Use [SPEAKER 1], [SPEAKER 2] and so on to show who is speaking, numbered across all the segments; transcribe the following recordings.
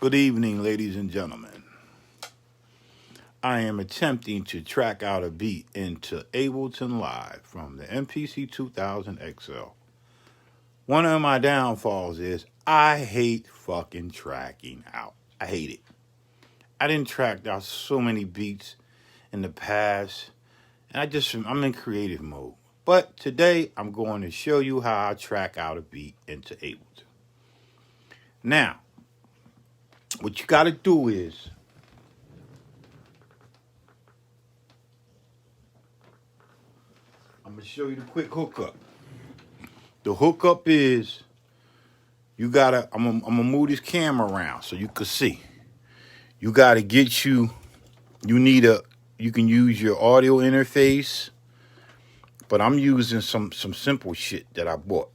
[SPEAKER 1] Good evening, ladies and gentlemen. I am attempting to track out a beat into Ableton Live from the MPC 2000 XL. One of my downfalls is I hate fucking tracking out. I hate it. I didn't track out so many beats in the past, and I'm in creative mode. But today I'm going to show you how I track out a beat into Ableton. Now, what you got to do is I'm going to show you the quick hookup. The hookup is I'm going to move this camera around so you can see. You got to you can use your audio interface, but I'm using some simple shit that I bought.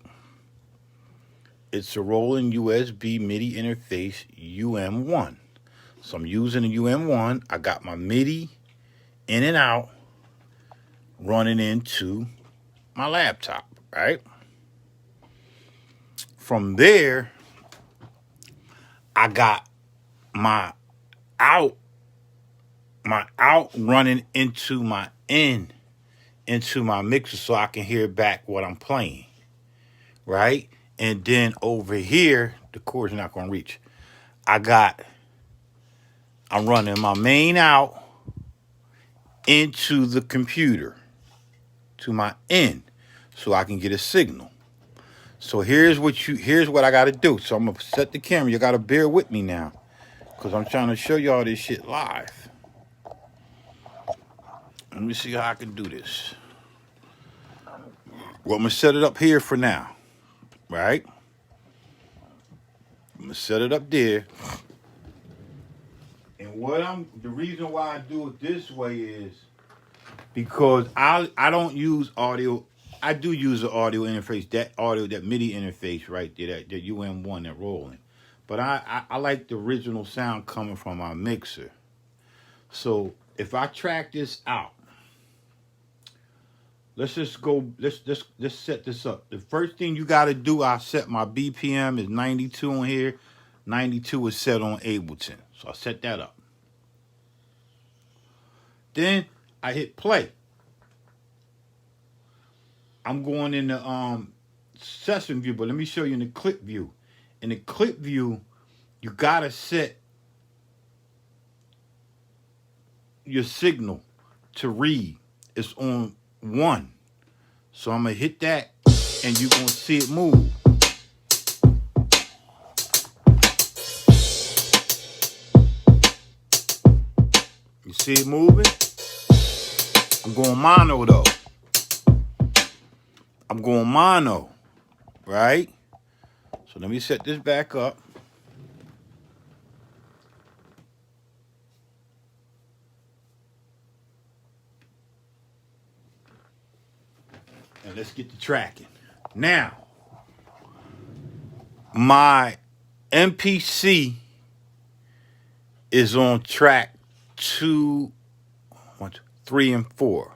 [SPEAKER 1] It's a rolling USB MIDI interface UM1. So I'm using a UM1. I got my MIDI in and out running into my laptop, right? From there, I got my out running into my in into my mixer so I can hear back what I'm playing, right? And then over here, the cord's not going to reach. I'm running my main out into the computer to my in so I can get a signal. So here's what I got to do. So I'm going to set the camera. You got to bear with me now because I'm trying to show y'all this shit live. Let me see how I can do this. Well, I'm going to set it up here for now, right? I'm going to set it up there. And the reason why I do it this way is because I don't use audio. I do use the audio interface, that MIDI interface right there, that UM1 that rolling. But I like the original sound coming from my mixer. So if I track this out, let's set this up. The first thing you got to do, I set my BPM is 92 on here. 92 is set on Ableton. So I set that up. Then I hit play. I'm going in the session view, but let me show you in the clip view. In the clip view, you got to set your signal to read. It's on 1. So I'm going to hit that, and you're going to see it move. You see it moving? I'm going mono, though. I'm going mono, right? So let me set this back up. And let's get to tracking. Now, my MPC is on track 2, 1, 2, 3, and 4.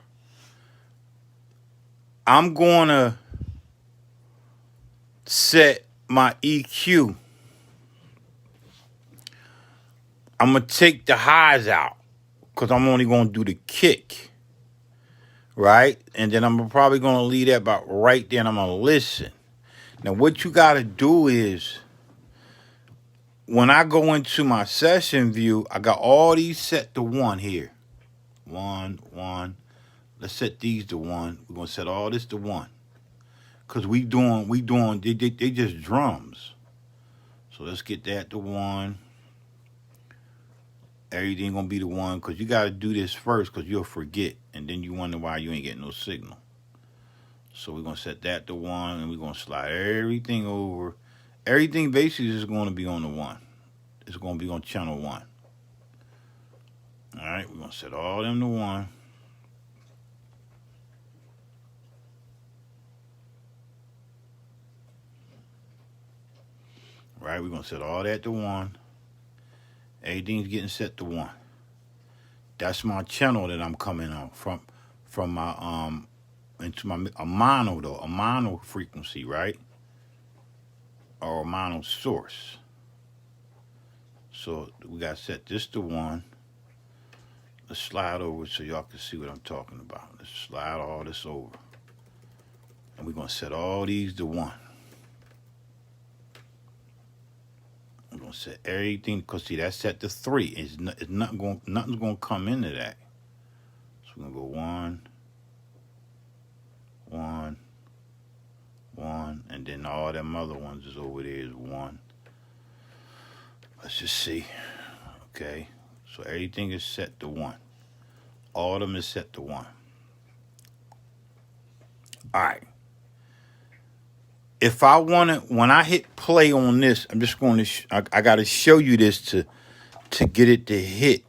[SPEAKER 1] I'm going to set my EQ. I'm going to take the highs out because I'm only going to do the kick, right? And then I'm probably going to leave that about right there, and I'm going to listen. Now, what you got to do is, when I go into my session view, I got all these set to 1 here. 1, 1. Let's set these to 1. We're going to set all this to 1. Because they just drums. So let's get that to 1. Everything going to be to 1. Because you got to do this first because you'll forget. And then you wonder why you ain't getting no signal. So we're going to set that to 1. And we're going to slide everything over. Everything basically is going to be on the 1. It's going to be on channel 1. All right. We're going to set all them to 1. Right, we're gonna set all that to 1. Everything's getting set to 1. That's my channel that I'm coming on from my into a mono frequency, right? Or a mono source. So we got to set this to 1. Let's slide over so y'all can see what I'm talking about. Let's slide all this over. And we're going to set all these to 1. I'm going to set everything, because see, that's set to 3. Nothing's going to come into that. So we're going to go 1, 1, 1, and then all them other ones is over there is 1. Let's just see. Okay, so everything is set to 1. All of them is set to 1. All right. If I want to, when I hit play on this, I'm just going to, I got to show you this to get it to hit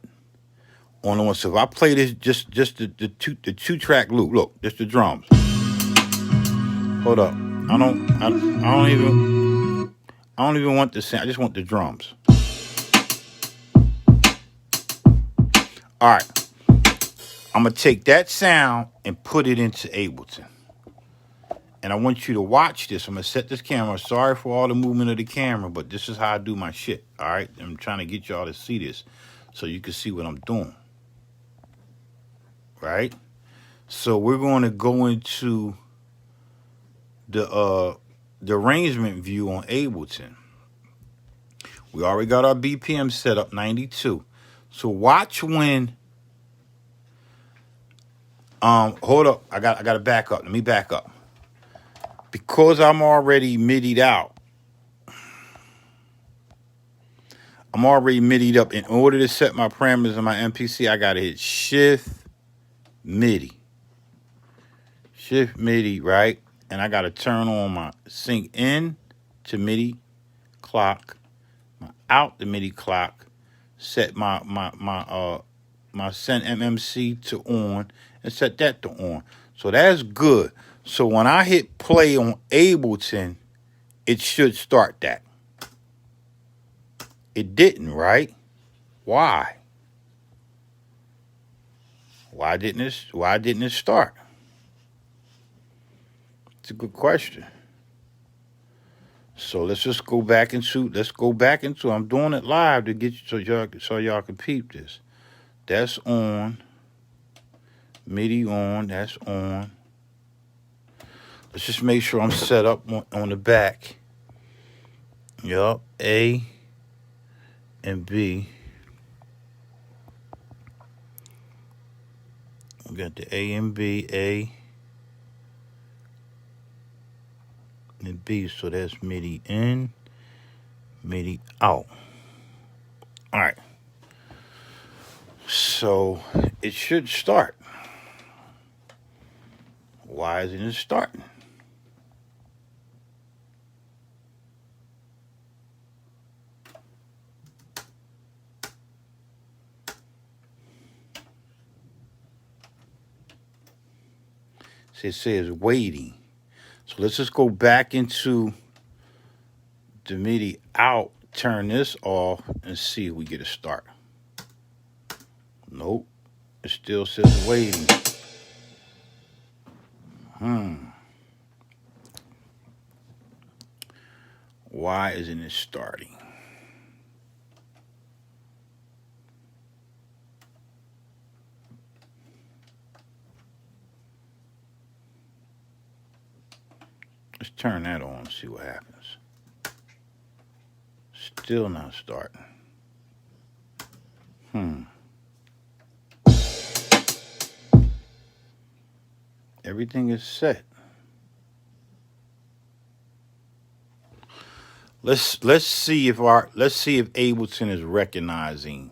[SPEAKER 1] on the one. So if I play this, just the 2-track loop, look, just the drums. Hold up. I don't even want the sound. I just want the drums. All right. I'm going to take that sound and put it into Ableton. And I want you to watch this. I'm going to set this camera. Sorry for all the movement of the camera, but this is how I do my shit. All right? I'm trying to get y'all to see this so you can see what I'm doing. Right? So we're going to go into the arrangement view on Ableton. We already got our BPM set up 92. So watch when hold up. I got to back up. Let me back up. Because I'm already MIDI'd out. I'm already MIDI'd up. In order to set my parameters on my MPC, I got to hit Shift MIDI. Shift MIDI, right? And I got to turn on my sync in to MIDI clock, my out to MIDI clock, set my send MMC to on, and set that to on. So that's good. So when I hit play on Ableton, it should start that. It didn't, right? Why? Why didn't it start? It's a good question. So let's just go back into, I'm doing it live to get you so y'all can peep this. That's on. MIDI on, that's on. Let's just make sure I'm set up on the back. Yup, A and B. We got the A and B, A and B. So that's MIDI in, MIDI out. All right. So it should start. Why isn't it starting? It says waiting. So let's just go back into the MIDI out, turn this off, and see if we get a start. Nope. It still says waiting. Why isn't it starting? Let's turn that on and see what happens. Still not starting. Everything is set. Let's see if Ableton is recognizing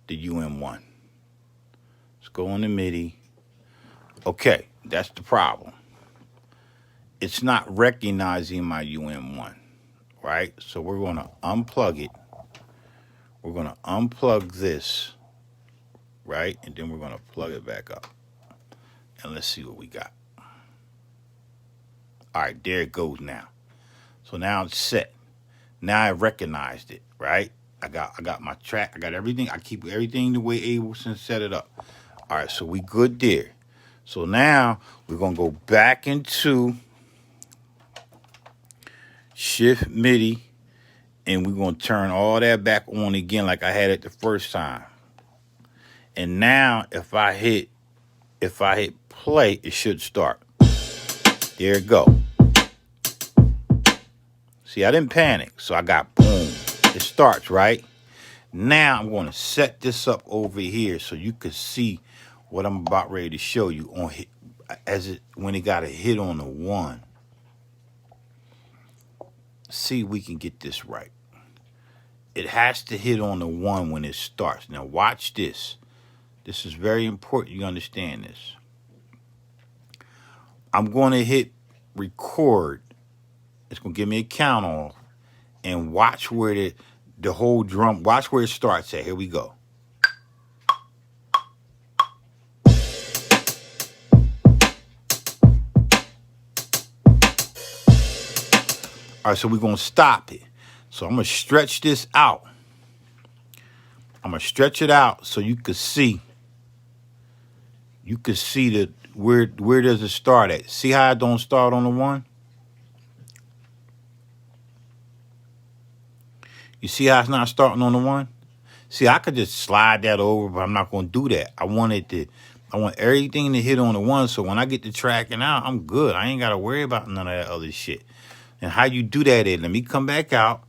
[SPEAKER 1] the UM1. Let's go on the MIDI. Okay, that's the problem. It's not recognizing my UM1, right? So we're going to unplug it. We're going to unplug this, right? And then we're going to plug it back up. And let's see what we got. All right, there it goes now. So now it's set. Now I recognized it, right? I got my track. I got everything. I keep everything the way Ableton set it up. All right, so we good there. So now we're going to go back into Shift MIDI And we're going to turn all that back on again like I had it the first time. And now if I hit play, it should start. There it go. See, I didn't panic, so I got boom. It starts, right? Now I'm going to set this up over here so you can see what I'm about ready to show you on hit, when it got a hit on the 1. See if we can get this right. It has to hit on the 1 when it starts. Now watch this. This is very important you understand this. I'm going to hit record. It's going to give me a count off. And watch where the whole drum, watch where it starts at. Here we go. All right, so we're going to stop it. So I'm going to stretch this out. I'm going to stretch it out so you can see. You can see where does it start at. See how it don't start on the 1? You see how it's not starting on the 1? See, I could just slide that over, but I'm not going to do that. I want everything to hit on the 1, so when I get to tracking out, I'm good. I ain't got to worry about none of that other shit. And how you do that is, let me come back out.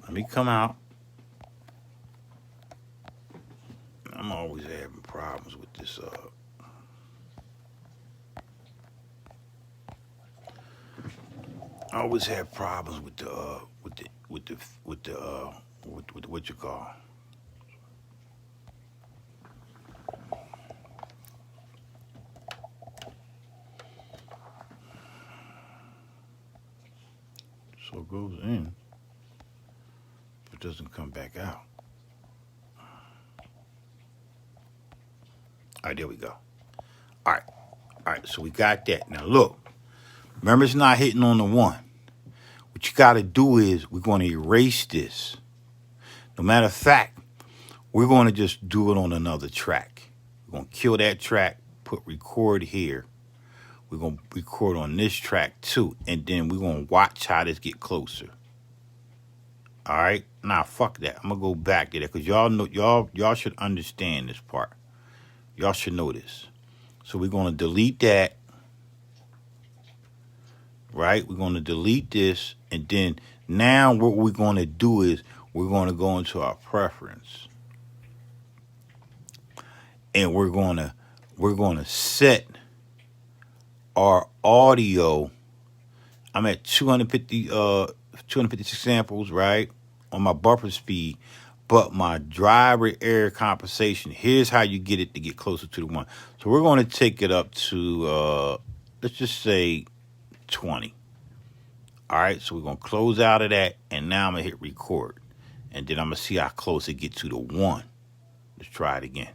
[SPEAKER 1] Let me come out. I'm always having problems with this. I always have problems with what you call. So it goes in, but doesn't come back out. All right, there we go. All right, so we got that. Now look, remember it's not hitting on the 1. What you got to do is we're going to erase this. No matter of fact, we're going to just do it on another track. We're going to kill that track, put record here. We're going to record on this track too, and then we're going to watch how this get closer. All right? Nah, fuck that. I'm going to go back to that because y'all know, y'all should understand this part. Y'all should know this. So we're going to delete that. Right? We're going to delete this, and then now what we're going to do is we're going to go into our preference. And we're going to set our audio. I'm at 256 samples, right? On my buffer speed, but my driver error compensation, here's how you get it to get closer to the 1. So we're going to take it up to let's just say 20. All right, so we're going to close out of that, and now I'm going to hit record. And then I'm going to see how close it gets to the 1. Let's try it again.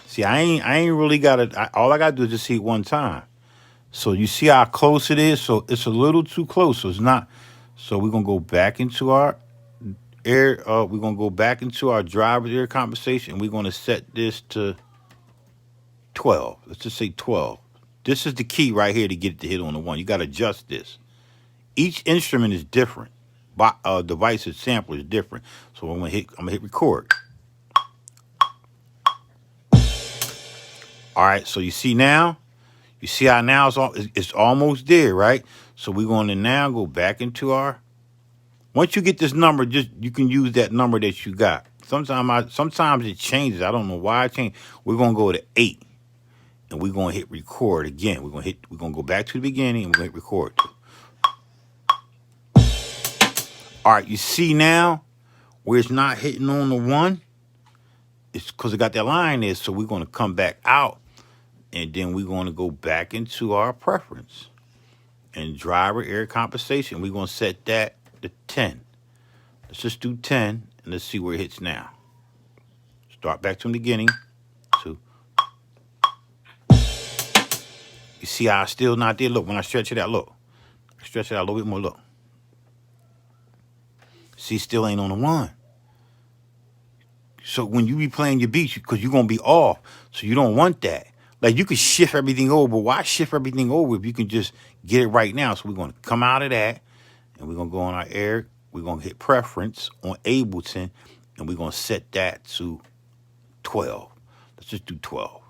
[SPEAKER 1] See, I ain't really got it. All I got to do is just hit one time. So you see how close it is? So it's a little too close. So it's not. So we're going to go back into our air. We're going to go back into our driver's air compensation. And we're going to set this to 12. Let's just say 12. This is the key right here to get it to hit on the 1. You got to adjust this. Each instrument is different. Device's sampler is different. So I'm gonna hit record. All right. So you see now. You see how now it's almost there, right? So we're going to now go back into our. Once you get this number, you can use that number that you got. Sometimes it changes. I don't know why it changed. We're gonna go to 8. And we're going to hit record again. We're going to go back to the beginning and we're going to hit record. All right, you see now where it's not hitting on the 1? It's because it got that line there. So we're going to come back out and then we're going to go back into our preference. And driver error compensation, we're going to set that to 10. Let's just do 10 and let's see where it hits now. Start back to the beginning. 2. You see how it's still not there? Look, when I stretch it out, look. I stretch it out a little bit more, look. See, still ain't on the 1. So when you be playing your beats, because you're gonna be off, so you don't want that. Like you could shift everything over, but why shift everything over if you can just get it right now? So we're gonna come out of that, and we're gonna go on our air. We're gonna hit preference on Ableton, and we're gonna set that to 12. Let's just do 12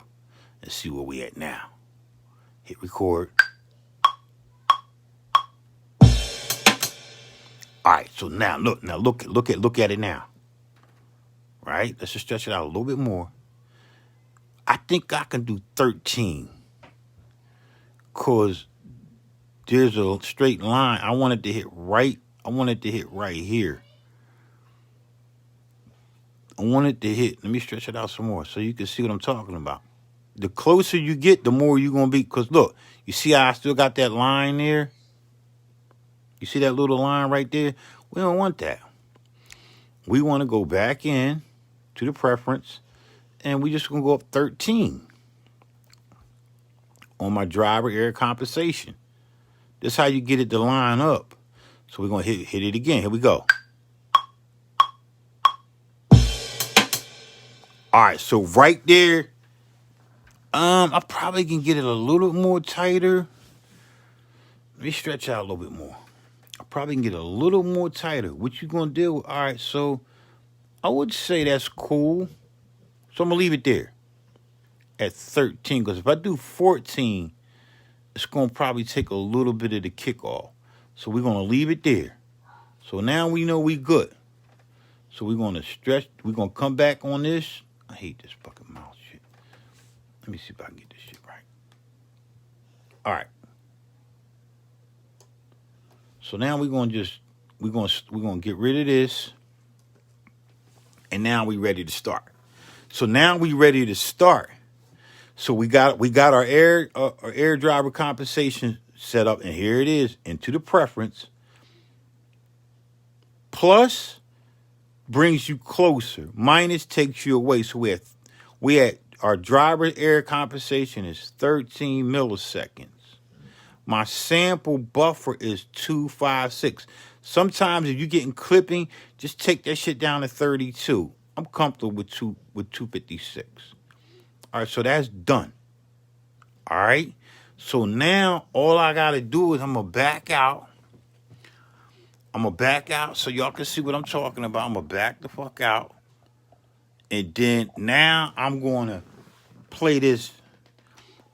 [SPEAKER 1] and see where we at now. Hit record. All right, so now look at it now. Right? Let's just stretch it out a little bit more. I think I can do 13. Cause there's a straight line. I want it to hit right. I want it to hit right here. I want it to hit. Let me stretch it out some more so you can see what I'm talking about. The closer you get, the more you're gonna be. Cause look, you see how I still got that line there? You see that little line right there? We don't want that. We want to go back in to the preference, and we just gonna go up 13 on my driver air compensation. This is how you get it to line up. So we're gonna hit it again. Here we go. All right, so right there, I probably can get it a little more tighter. Let me stretch out a little bit more. I probably can get it a little more tighter. What you gonna do? All right, so I would say that's cool. So I'm gonna leave it there at 13, because if I do 14, it's gonna probably take a little bit of the kick off. So we're gonna leave it there. So now we know we good. So we're gonna stretch. We're gonna come back on this. I hate this fucking mouse shit. Let me see if I can get this shit right. All right. So now we're gonna get rid of this, and now we ready to start. So now we ready to start. So we got our air driver compensation set up, and here it is into the preference. Plus brings you closer. Minus takes you away. So we had our driver air compensation is 13 milliseconds. My sample buffer is 256. Sometimes if you're getting clipping, just take that shit down to 32. I'm comfortable with 256. All right, so that's done. All right. So now all I gotta do is I'm gonna back out. So y'all can see what I'm talking about. I'm gonna back the fuck out. And then now I'm gonna play this.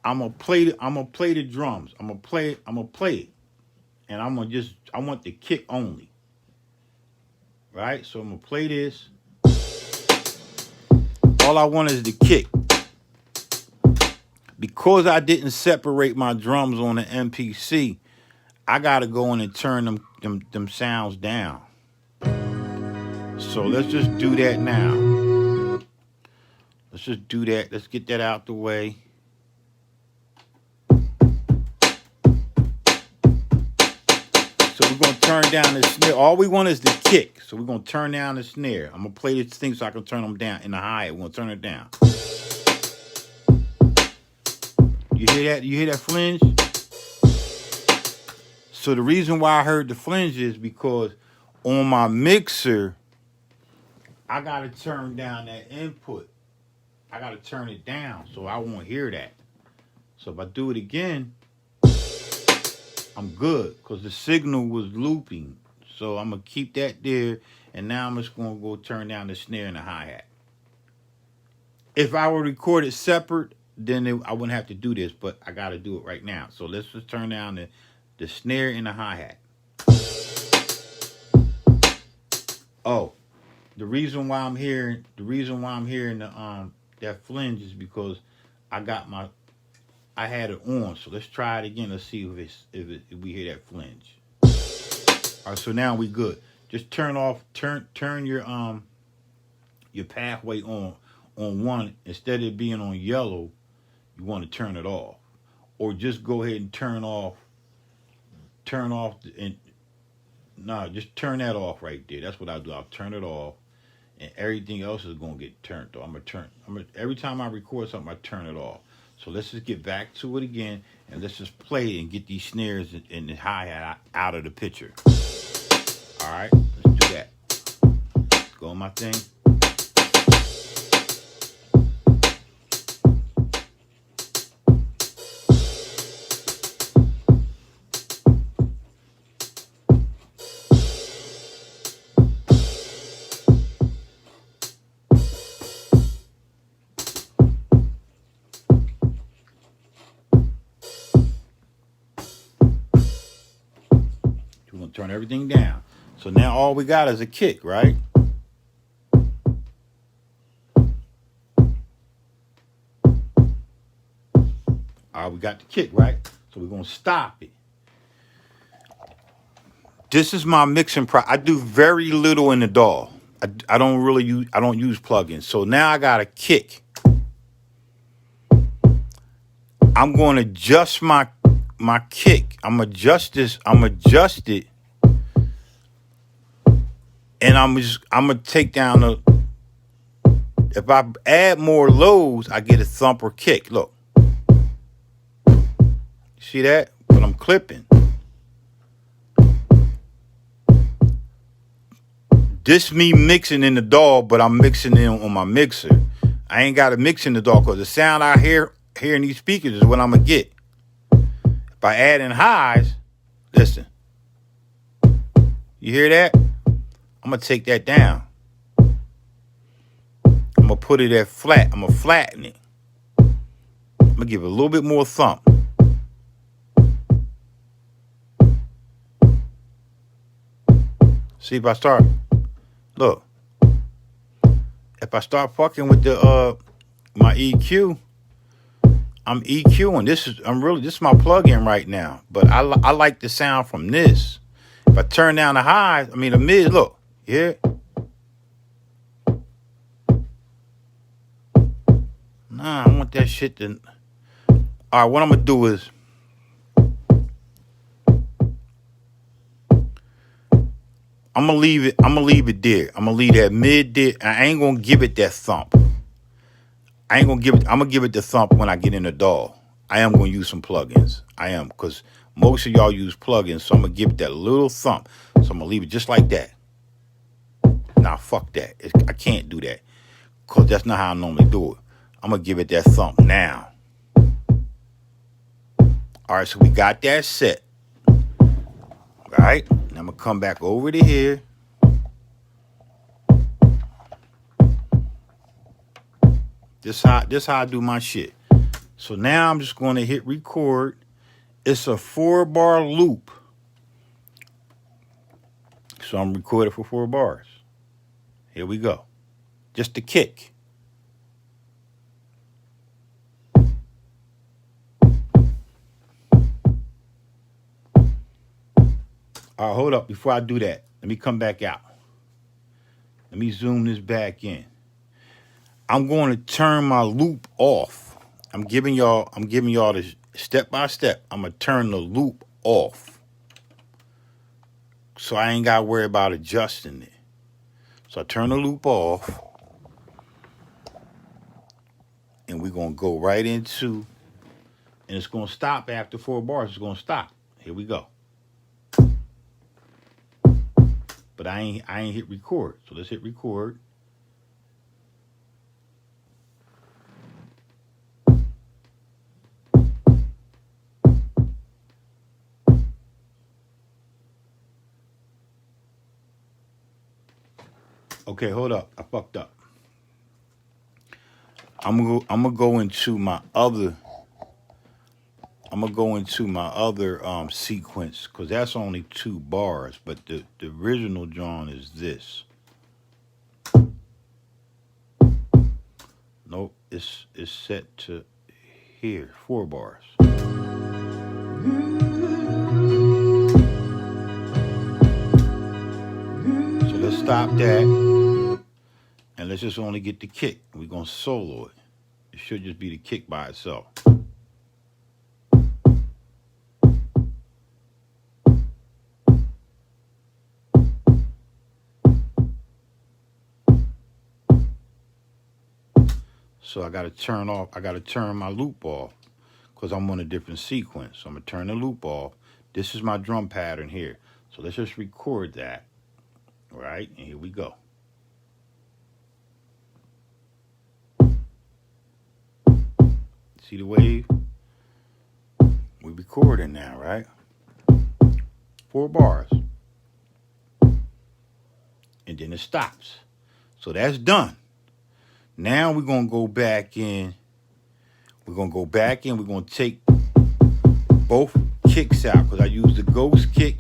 [SPEAKER 1] I'm gonna play the drums. I'm gonna play it. And I want the kick only. Right? So I'm gonna play this. All I want is the kick. Because I didn't separate my drums on the MPC, I gotta go in and turn them sounds down. So let's just do that now. Let's just do that. Let's get that out the way. So we're gonna turn down the snare. All we want is the kick. So we're gonna turn down the snare. I'm gonna play this thing so I can turn them down in the hi-hat. We're gonna turn it down. You hear that? You hear that flinge? So the reason why I heard the flinge is because on my mixer, I gotta turn down that input. I gotta turn it down so I won't hear that. So if I do it again, I'm good because the signal was looping. So I'm gonna keep that there, and now I'm just gonna go turn down the snare and the hi-hat. If I were recorded separate, then I wouldn't have to do this, but I gotta do it right now. So let's just turn down the snare and the hi-hat. Oh, the reason why I'm hearing the that flinge is because I had it on. So let's try it again. Let's see if we hear that flinge. All right, so now we good. Just turn your pathway on one. Instead of it being on yellow, you want to turn it off, or just go ahead and turn off just turn that off right there. That's what I'll do. I'll turn it off, and everything else is gonna get turned off. Every time I record something, I turn it off. So let's just get back to it again, and let's just play it and get these snares and the hi-hat out of the picture. All right, let's do that. Let's go on my thing. gonna turn everything down. So now all we got is a kick, right? All right, we got the kick, right? So we're gonna stop it. This is my mixing I do very little in the DAW. I don't really use plugins. So now I got a kick. I'm going to adjust my kick. I'm gonna adjust this. I'm adjust it, and I'm gonna take down the. If I add more lows, I get a thump or kick. Look, see that? But I'm clipping. This me mixing in the DAW, but I'm mixing it on my mixer. I ain't got to mix in the DAW because the sound I hear in these speakers is what I'm going to get. If I add in highs, listen. You hear that? I'm going to take that down. I'm going to put it at flat. I'm going to flatten it. I'm going to give it a little bit more thump. See if I start. Look, if I start fucking with the my EQ, I'm EQing. This is my plug-in right now. But I like the sound from this. If I turn down the highs, I mean the mid, look, you hear it? Nah, I want that shit to. All right, what I'm gonna do is. I'm gonna leave it there. I'm gonna leave that mid there. I ain't gonna give it that thump. I'm gonna give it the thump when I get in the DAW. I am gonna use some plugins. I am, because most of y'all use plugins, so I'm gonna give it that little thump. So I'm gonna leave it just like that. Nah, fuck that. I can't do that, because that's not how I normally do it. I'm gonna give it that thump now. All right, so we got that set. All right, now I'm gonna come back over to here. This how I do my shit. So now I'm just going to hit record. It's a 4-bar loop. So I'm recording for 4 bars. Here we go. Just a kick. All right, hold up. Before I do that, let me come back out. Let me zoom this back in. I'm going to turn my loop off. I'm giving y'all this step by step. I'm going to turn the loop off. So I ain't got to worry about adjusting it. So I turn the loop off. And we're going to go right into, and it's going to stop after 4 bars. It's going to stop. Here we go. But I ain't hit record. So let's hit record. Okay, hold up. I fucked up. I'm gonna go into my other sequence, because that's only 2 bars, but the original John is this. Nope, it's set to here, 4 bars. So let's stop that, and let's just only get the kick. We're gonna solo it. It should just be the kick by itself. So I got to turn my loop off, because I'm on a different sequence. So I'm going to turn the loop off. This is my drum pattern here. So let's just record that. All right, and here we go. See the wave? We're recording now, right? 4 bars. And then it stops. So that's done. Now we're going to go back in. We're going to take both kicks out, because I use the ghost kick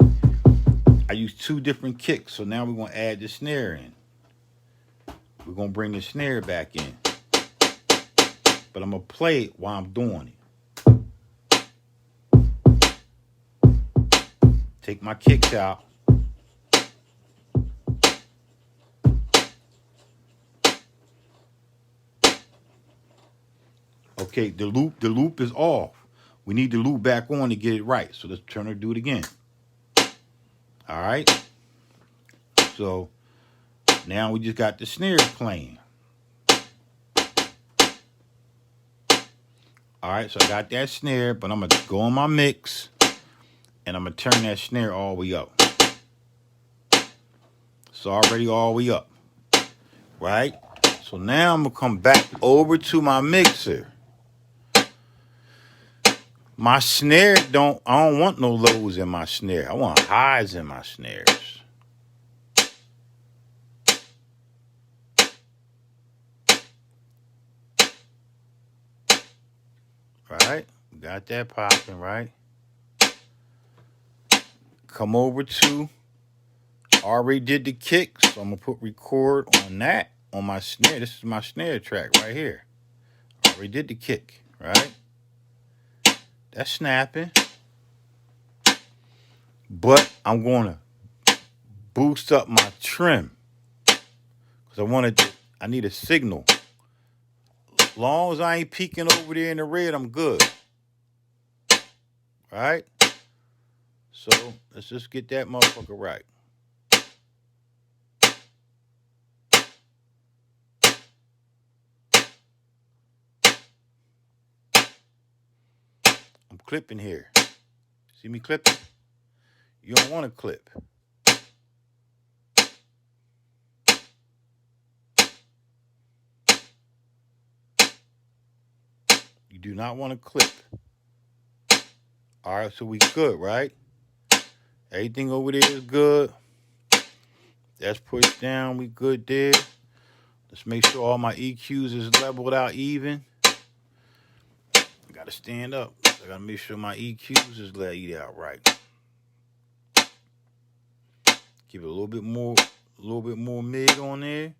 [SPEAKER 1] I use 2 different kicks. So now we're going to add the snare in. We're going to bring the snare back in. But I'm going to play it while I'm doing it. Take my kicks out. Okay, the loop is off. We need the loop back on to get it right. So let's turn and do it again. All right. So now we just got the snare playing. All right, so I got that snare, but I'm going to go on my mix, and I'm going to turn that snare all the way up. It's already all the way up, right? So now I'm going to come back over to my mixer. My snare I don't want no lows in my snare. I want highs in my snares. Right? Got that popping, right? Come over to, already did the kick, so I'm going to put record on that, on my snare. This is my snare track right here. Already did the kick, right? That's snapping. But I'm going to boost up my trim. Because I need a signal. As long as I ain't peeking over there in the red, I'm good. All right? So let's just get that motherfucker right. I'm clipping here. See me clipping? You don't want to clip. You do not want to clip. All right, so we good, right? Everything over there is good. That's pushed down. We good there. Let's make sure all my EQs is leveled out even. I got to stand up. I got to make sure my EQs is laid out right. Give it a little bit more mid on there.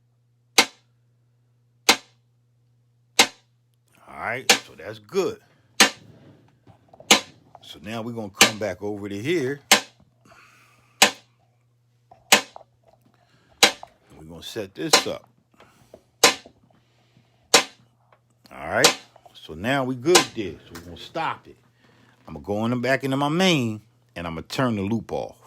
[SPEAKER 1] All right, so that's good. So now we're going to come back over to here. We're going to set this up. All right. So now we good there. So we're going to stop it. I'm going to go back into my main, and I'm going to turn the loop off.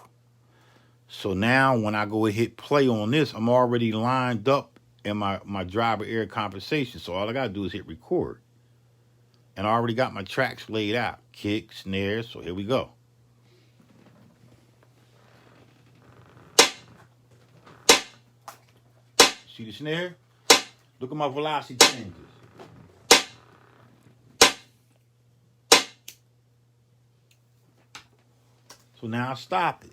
[SPEAKER 1] So now when I go and hit play on this, I'm already lined up in my driver air compensation. So all I got to do is hit record. And I already got my tracks laid out. Kick, snare. So here we go. See the snare? Look at my velocity changes. So now I stop it.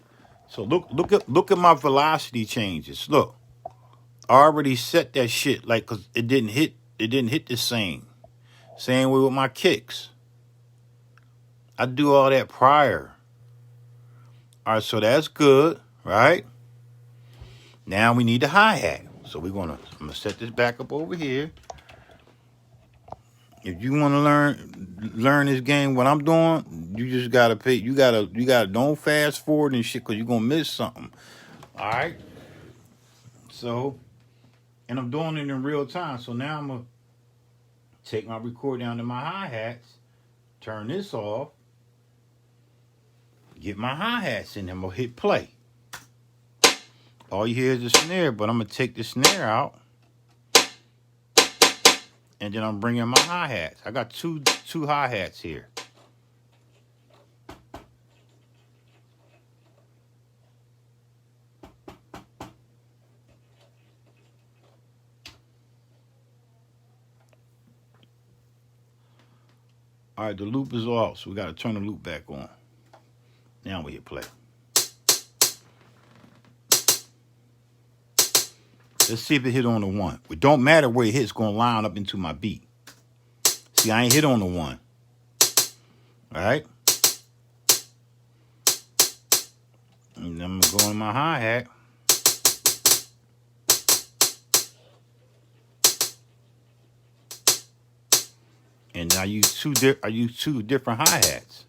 [SPEAKER 1] So look at my velocity changes. Look. I already set that shit like cause it didn't hit the same. Same way with my kicks. I do all that prior. All right, so that's good, right? Now we need the hi-hat. So I'm gonna set this back up over here. If you want to learn this game, what I'm doing, you just gotta pay. You gotta don't fast forward and shit, cause you're gonna miss something. All right. So, and I'm doing it in real time. So now I'm gonna take my record down to my hi-hats, turn this off, get my hi-hats in, and I'm gonna hit play. All you hear is the snare, but I'm gonna take the snare out. And then I'm bringing my hi-hats. I got two hi-hats here. All right, the loop is off, so we got to turn the loop back on. Now we hit play. Let's see if it hit on the 1. It don't matter where it hits, it's going to line up into my beat. See, I ain't hit on the 1. All right? And then I'm gonna go in my hi-hat. And I use two different hi-hats.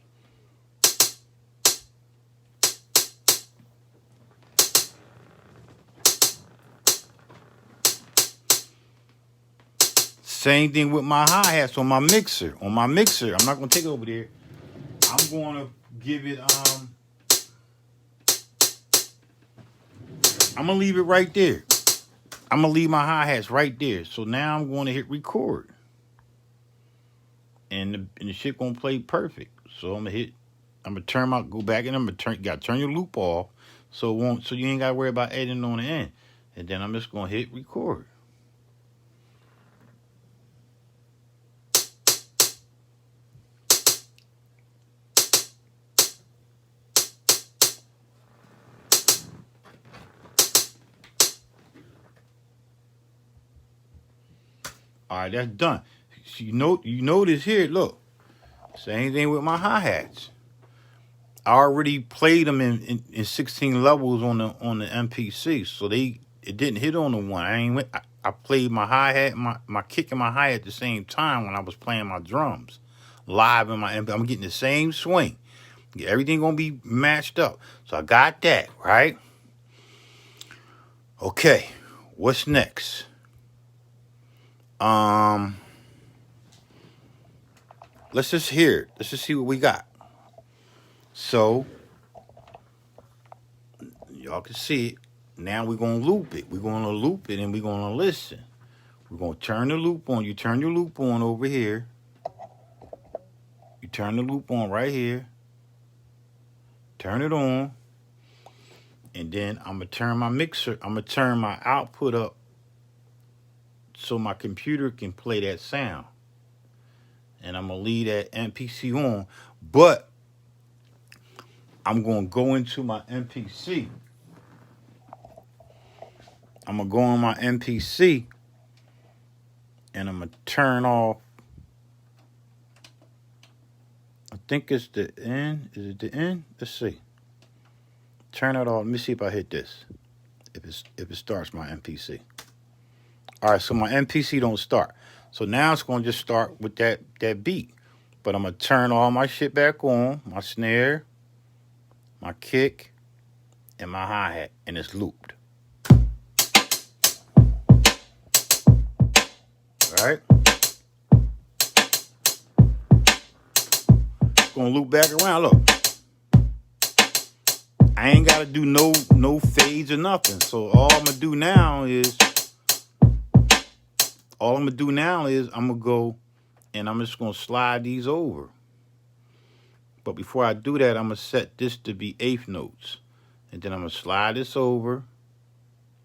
[SPEAKER 1] Same thing with my hi-hats on my mixer. On my mixer, I'm not gonna take it over there. I'm gonna give it I'm gonna leave it right there. I'm gonna leave my hi-hats right there. So now I'm gonna hit record. And the shit gonna play perfect. So I'm gonna go back and you gotta turn your loop off so you ain't gotta worry about editing on the end. And then I'm just gonna hit record. All right, that's done. So you notice here, look, same thing with my hi-hats. I already played them in 16 levels on the MPC, so it didn't hit on the one. I played my hi-hat, my kick and my hi-hat at the same time when I was playing my drums live in my MP. I'm getting the same swing. Everything gonna be matched up. So I got that, right? Okay, what's next? Let's just hear it. Let's just see what we got. So, y'all can see it. Now we're going to loop it. We're going to loop it and we're going to listen. We're going to turn the loop on. You turn your loop on over here. You turn the loop on right here. Turn it on. And then I'm going to turn my mixer. I'm going to turn my output up so my computer can play that sound. And I'm going to leave that MPC on. But I'm going to go into my MPC. I'm going to go on my MPC. And I'm going to turn off. I think it's the end. Is it the end? Let's see. Turn it off. Let me see if I hit this. If it starts my MPC. All right, so my MPC don't start. So now it's going to just start with that beat. But I'm going to turn all my shit back on. My snare, my kick, and my hi-hat. And it's looped. All right? It's going to loop back around. Look. I ain't got to do no fades or nothing. So all I'm going to do now is I'm going to go and I'm just going to slide these over. But before I do that, I'm going to set this to be eighth notes. And then I'm going to slide this over,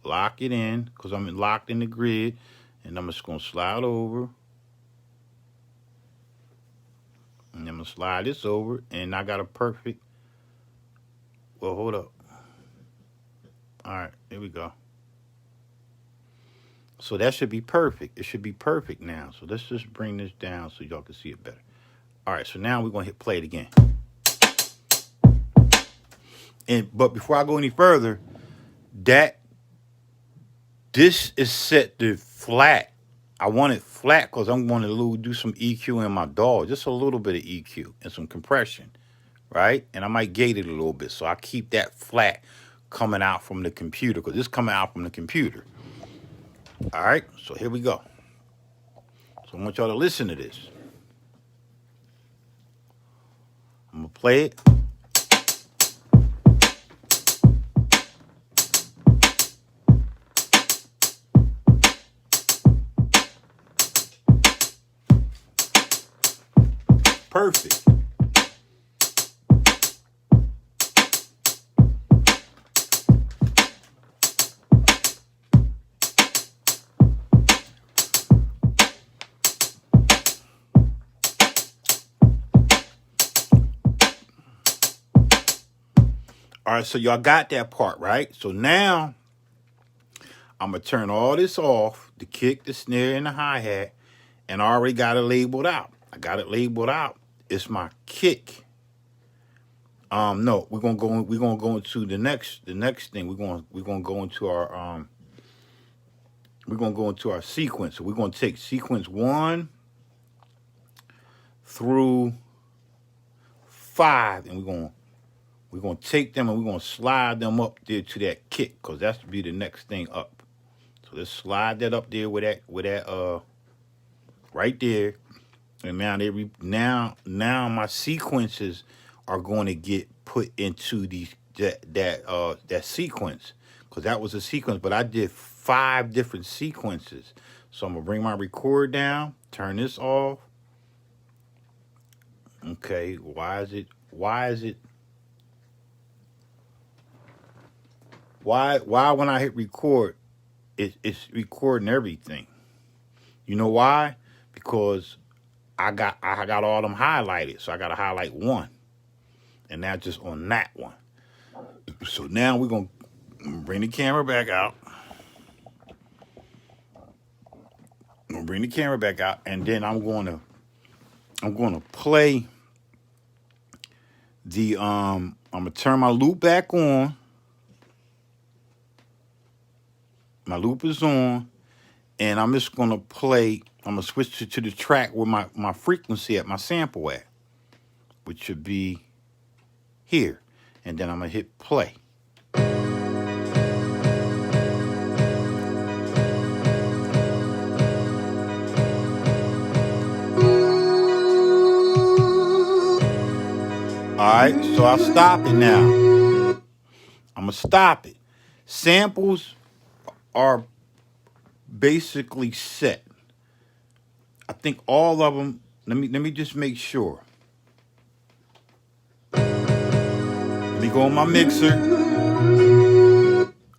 [SPEAKER 1] lock it in, because I'm locked in the grid. And I'm just going to slide over. And I'm going to slide this over. And I got a perfect. Well, hold up. All right, here we go. So that should be perfect. It should be perfect now. So let's just bring this down so y'all can see it better. All right, so now we're going to hit play it again. But before I go any further, this is set to flat. I want it flat because I'm going to do some EQ in my DAW. Just a little bit of EQ and some compression, right? And I might gate it a little bit. So I keep that flat coming out from the computer because it's coming out from the computer. All right, so here we go. So I want y'all to listen to this. I'm going to play it. Perfect. All right, so y'all got that part, right? So now I'm going to turn all this off, the kick, the snare, and the hi-hat, and I already got it labeled out. I got it labeled out. It's my kick. No, we're gonna go into the next thing. We're gonna go into our sequence. So we're gonna take sequence 1 through 5, and we're gonna take them and we're gonna slide them up there to that kick, because that's to be the next thing up. So let's slide that up there with that right there. And now my sequences are going to get put into that sequence, because that was a sequence, but I did 5 different sequences. So I'm gonna bring my record down, turn this off. Okay, why is it when I hit record, it's recording everything? You know why? Because I got all them highlighted, so I got to highlight one, and now just on that one. So now we're gonna bring the camera back out. And then I'm gonna play the I'm gonna turn my loop back on. My loop is on, and I'm just gonna play. I'm gonna switch to the track where my frequency at, my sample at, which should be here, and then I'm gonna hit play. All right, so I'll stop it now. I'm gonna stop it. Samples are basically set. I think all of them. Let me just make sure. Let me go on my mixer.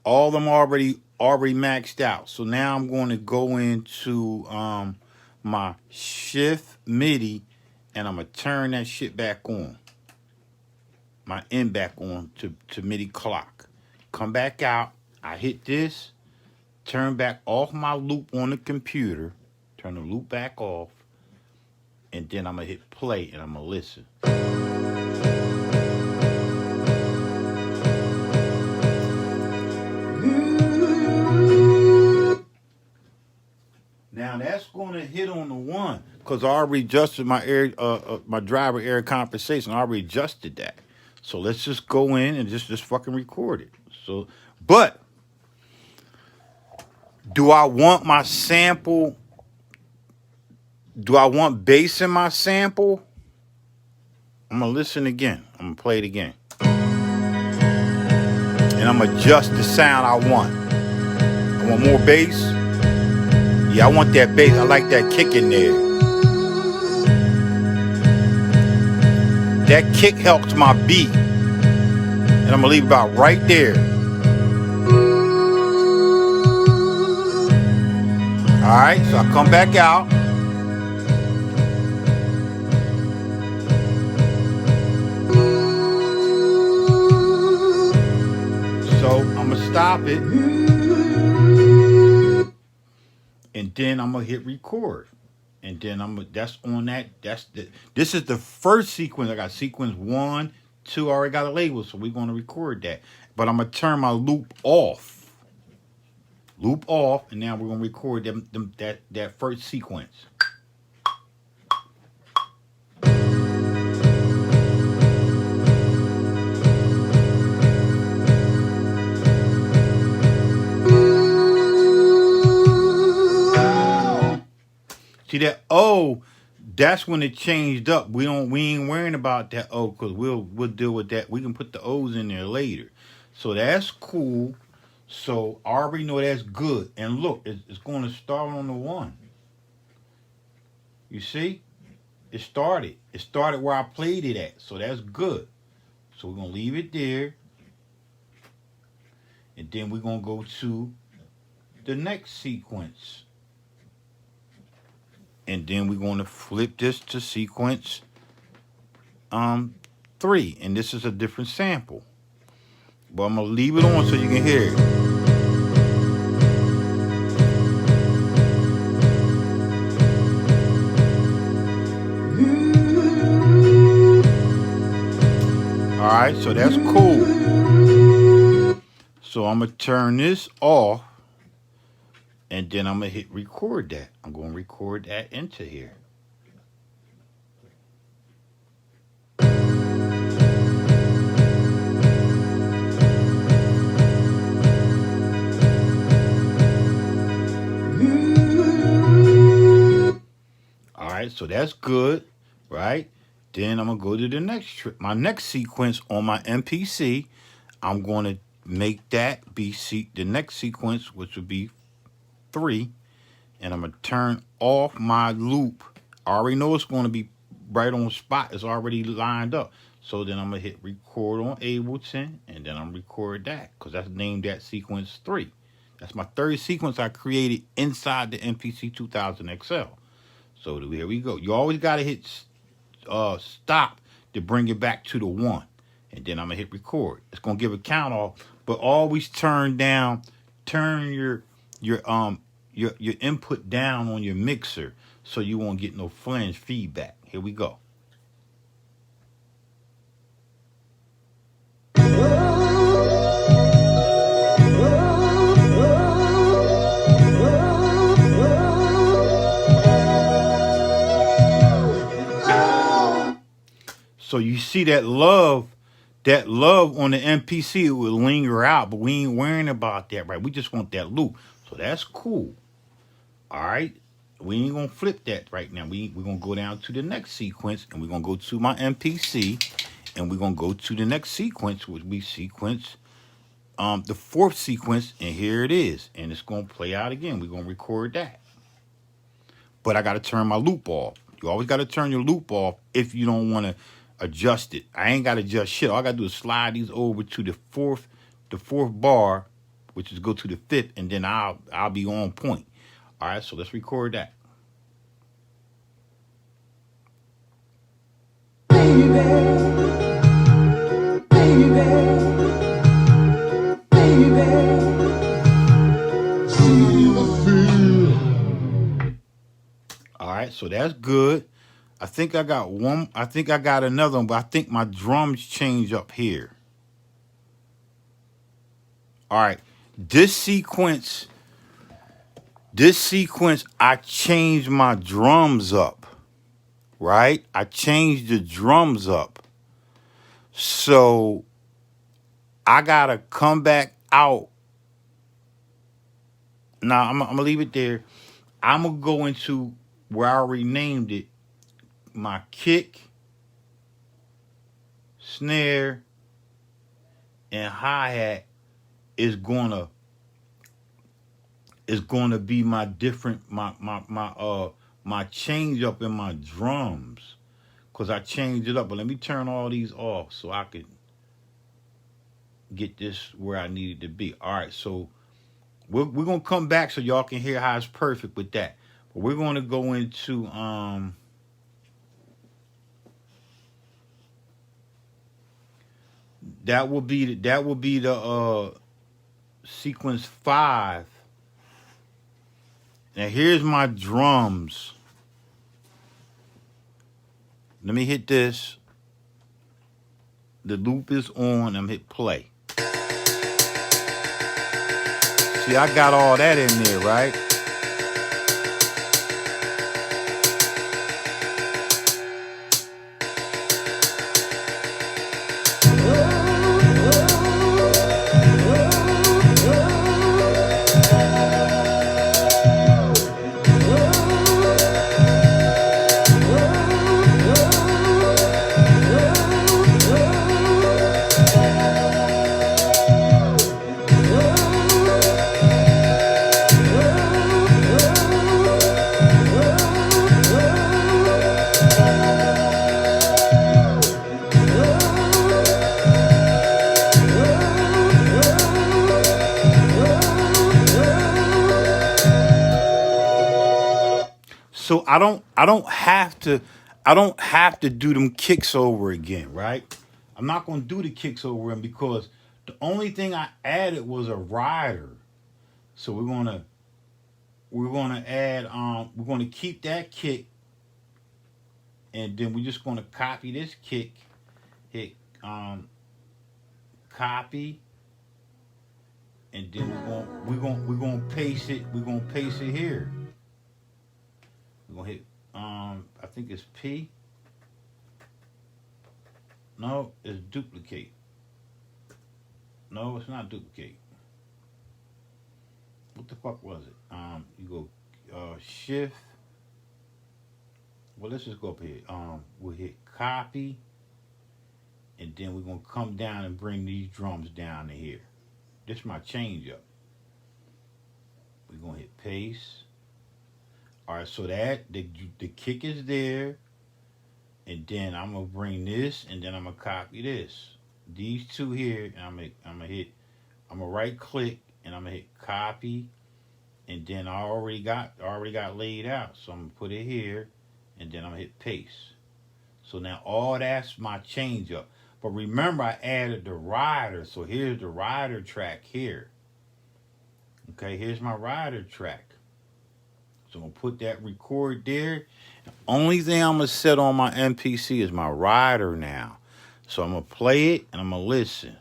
[SPEAKER 1] All of them already maxed out. So now I'm going to go into my shift MIDI, and I'm gonna turn that shit back on. My end back on to MIDI clock. Come back out. I hit this. Turn back off my loop on the computer. Turn the loop back off. And then I'm going to hit play and I'm going to listen. Now that's going to hit on the 1, because I already adjusted my my driver air compensation. I already adjusted that. So let's just go in and just fucking record it. So, but do I want my sample? Do I want bass in my sample? I'm gonna listen again. I'm gonna play it again, and I'm gonna adjust the sound I want. I want more bass. Yeah, I want that bass. I like that kick in there. That kick helps my beat. And I'm gonna leave it about right there. Alright, so I come back out. So I'm gonna stop it. And then I'm gonna hit record. And then that's on that. This is the first sequence. I got sequence 1, 2. I already got a label, so we're gonna record that. But I'm gonna turn my loop off. And now we're gonna record that first sequence. See that O? That's when it changed up. We ain't worrying about that O, because we'll deal with that. We can put the O's in there later. So that's cool. So I already know that's good. And look, it's going to start on the 1. You see? It started. It started where I played it at. So that's good. So we're going to leave it there. And then we're going to go to the next sequence. And then we're going to flip this to sequence 3. And this is a different sample. But I'm going to leave it on so you can hear it. right, so that's cool. So I'm gonna turn this off, and then I'm gonna hit record that. I'm gonna record that into here. All right, so that's good, right? Then I'm gonna go to the next my next sequence on my MPC. I'm gonna make that be the next sequence, which would be 3, and I'm gonna turn off my loop. I already know it's gonna be right on spot. It's already lined up. So then I'm gonna hit record on Ableton, and then I'm gonna record that because that's named that sequence 3. That's my third sequence I created inside the MPC 2000 XL. So here we go. You always gotta hit stop to bring it back to the 1, and then I'm gonna hit record. It's gonna give a count off, but always turn your input down on your mixer so you won't get no flange feedback. Here we go. So you see that love on the MPC, it will linger out, but we ain't worrying about that, right? We just want that loop. So that's cool. All right. We ain't going to flip that right now. We're going to go down to the next sequence, and we're going to go to my MPC, and we're going to go to the next sequence, which we sequence the 4th sequence, and here it is. And it's going to play out again. We're going to record that. But I got to turn my loop off. You always got to turn your loop off if you don't want to adjust it. I ain't got to adjust shit. All I got to do is slide these over to the fourth bar, which is go to the 5th, and then I'll be on point. All right, so let's record that. All right, so that's good. I think I got one. I think I got another one, but I think my drums change up here. All right, this sequence, I changed my drums up, right? I changed the drums up. So I got to come back out. Now, I'm going to leave it there. I'm going to go into where I renamed it. My kick, snare, and hi-hat is gonna be my different my change up in my drums, because I changed it up. But let me turn all these off so I could get this where I need it to be. All right, so we're gonna come back so y'all can hear how it's perfect with that. But we're gonna go into that will be the sequence 5. Now here's my drums. Let me hit this. The loop is on. I'm hit play. See, I got all that in there, right? So I don't have to do them kicks over again, right? I'm not gonna do the kicks over again because the only thing I added was a rider. So we're gonna add we're gonna keep that kick, and then we're just gonna copy this kick, hit copy, and then we're gonna paste it. We're gonna paste it here. We're gonna hit I think it's P. No, it's duplicate. No, it's not duplicate. What the fuck was it? You go shift. Well, let's just go up here. We'll hit copy, and then we're gonna come down and bring these drums down to here. This is my change up. We're gonna hit paste. All right, so that the kick is there, and then I'm gonna bring this, and then I'm gonna copy this. These two here, and I'm gonna right click, and I'm gonna hit copy, and then I already got laid out, so I'm gonna put it here, and then I'm gonna hit paste. So now all that's my change up. But remember, I added the rider, so here's the rider track here. Okay, here's my rider track. So I'm gonna put that record there. Only thing I'm gonna set on my MPC is my rider now. So I'm gonna play it and I'm gonna listen.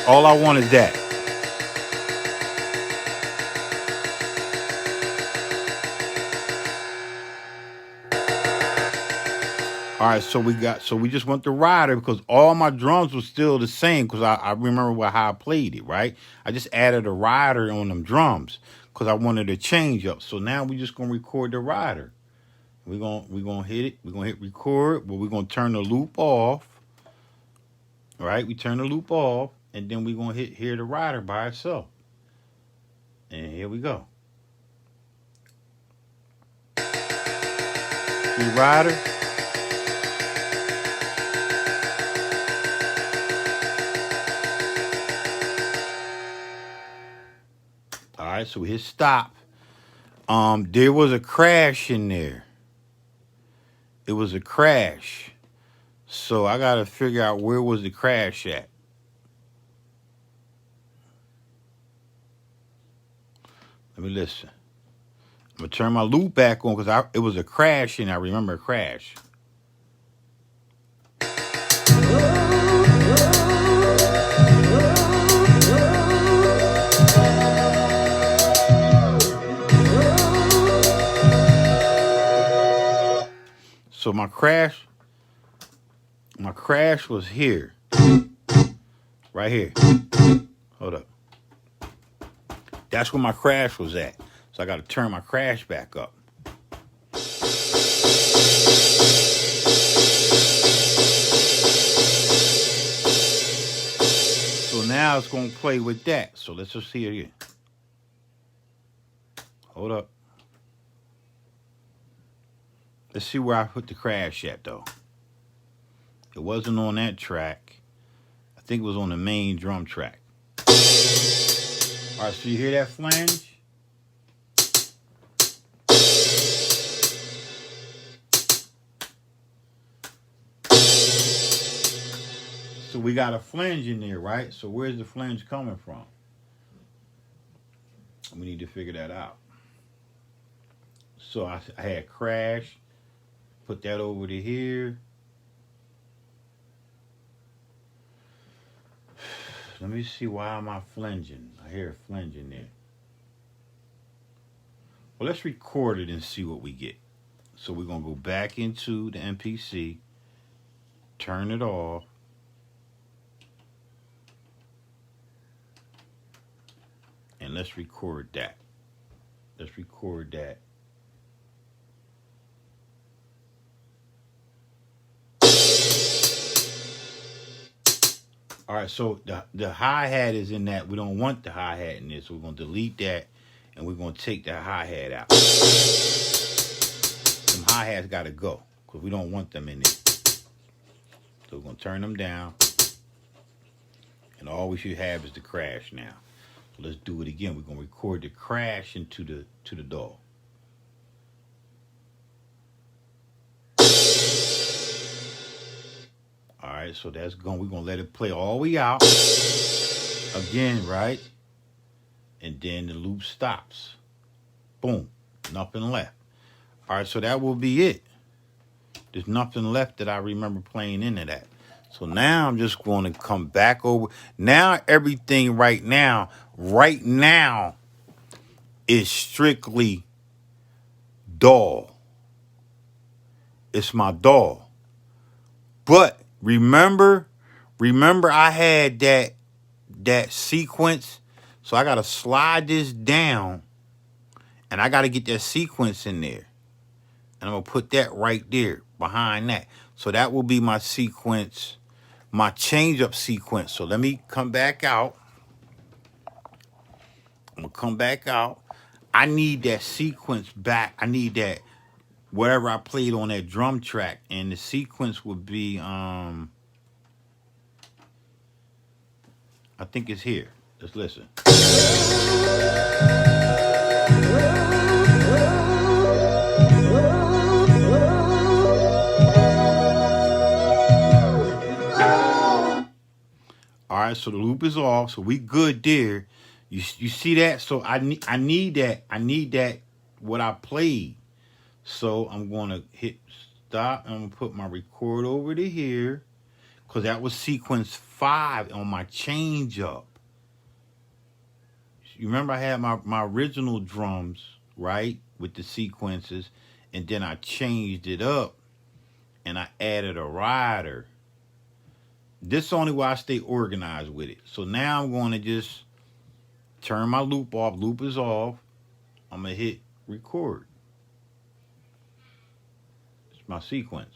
[SPEAKER 1] All I want is that. All right, so we just went the rider because all my drums were still the same because I remember how I played it, right? I just added a rider on them drums because I wanted to change up. So now we just gonna record the rider. We're gonna hit it. We're gonna hit record. Well, we're gonna turn the loop off. All right, we turn the loop off, and then we're gonna hear the rider by itself. And here we go. See rider. All right, so we hit stop. There was a crash in there. It was a crash. So I got to figure out where was the crash at. Let me listen. I'm going to turn my loop back on because it was a crash and I remember a crash. So my crash was here. Right here. Hold up. That's where my crash was at. So I got to turn my crash back up. So now it's going to play with that. So let's just see it again. Hold up. Let's see where I put the crash at, though. It wasn't on that track. I think it was on the main drum track. All right, so you hear that flange? So we got a flange in there, right? So where's the flange coming from? We need to figure that out. So I had crash, put that over to here. Let me see, why am I flanging? I hear a flange in there. Well, let's record it and see what we get. So we're going to go back into the MPC, turn it off. And let's record that. Let's record that. All right, so the hi-hat is in that. We don't want the hi-hat in this. So we're going to delete that, and we're going to take the hi-hat out. Some hi-hats got to go because we don't want them in there. So we're going to turn them down, and all we should have is the crash now. So let's do it again. We're going to record the crash into the DAW. All right, so we're going to let it play all the way out. Again, right? and then the loop stops. Boom, nothing left. All right, so that will be it. There's nothing left that I remember playing into that. So now I'm just going to come back over. Now everything right now is strictly DAW. It's my DAW. But remember I had that sequence. So I got to slide this down, and I got to get that sequence in there. And I'm going to put that right there behind that. So that will be my sequence, my change up sequence. So let me come back out. I'm going to come back out. I need that sequence back. I need that whatever I played on that drum track. And the sequence would be, I think it's here. Let's listen. All right, so the loop is off, so we good there. You see that? So I need that what I played. So I'm gonna hit stop, and I'm gonna put my record over to here, because that was sequence 5 on my change up. You remember I had my original drums, right, with the sequences, and then I changed it up and I added a rider. This is only why I stay organized with it. So now I'm going to just turn my loop off. Loop is off. I'm going to hit record. It's my sequence.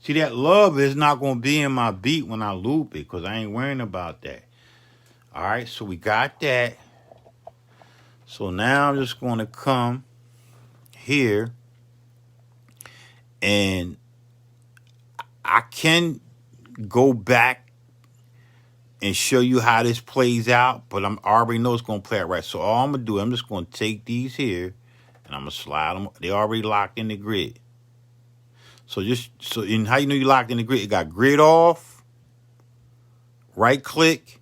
[SPEAKER 1] See, that love is not going to be in my beat when I loop it, because I ain't worrying about that. All right, so we got that. So now I'm just going to come here, and I can go back and show you how this plays out, but I already know it's going to play out right. So all I'm going to do, I'm just going to take these here, and I'm going to slide them. They already locked in the grid. So and how you know you locked in the grid? It got grid off, right click,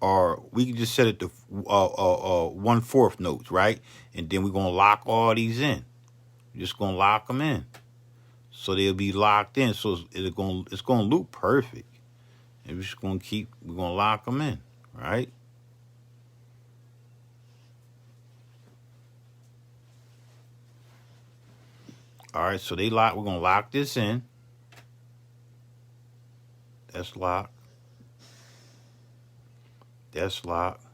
[SPEAKER 1] or we can just set it to 1/4 notes, right? And then we're gonna lock all these in. We're just gonna lock them in, so they'll be locked in. So it's gonna loop perfect. And we're just we're gonna lock them in, right? All right, so we're gonna lock this in. That's locked. That's locked.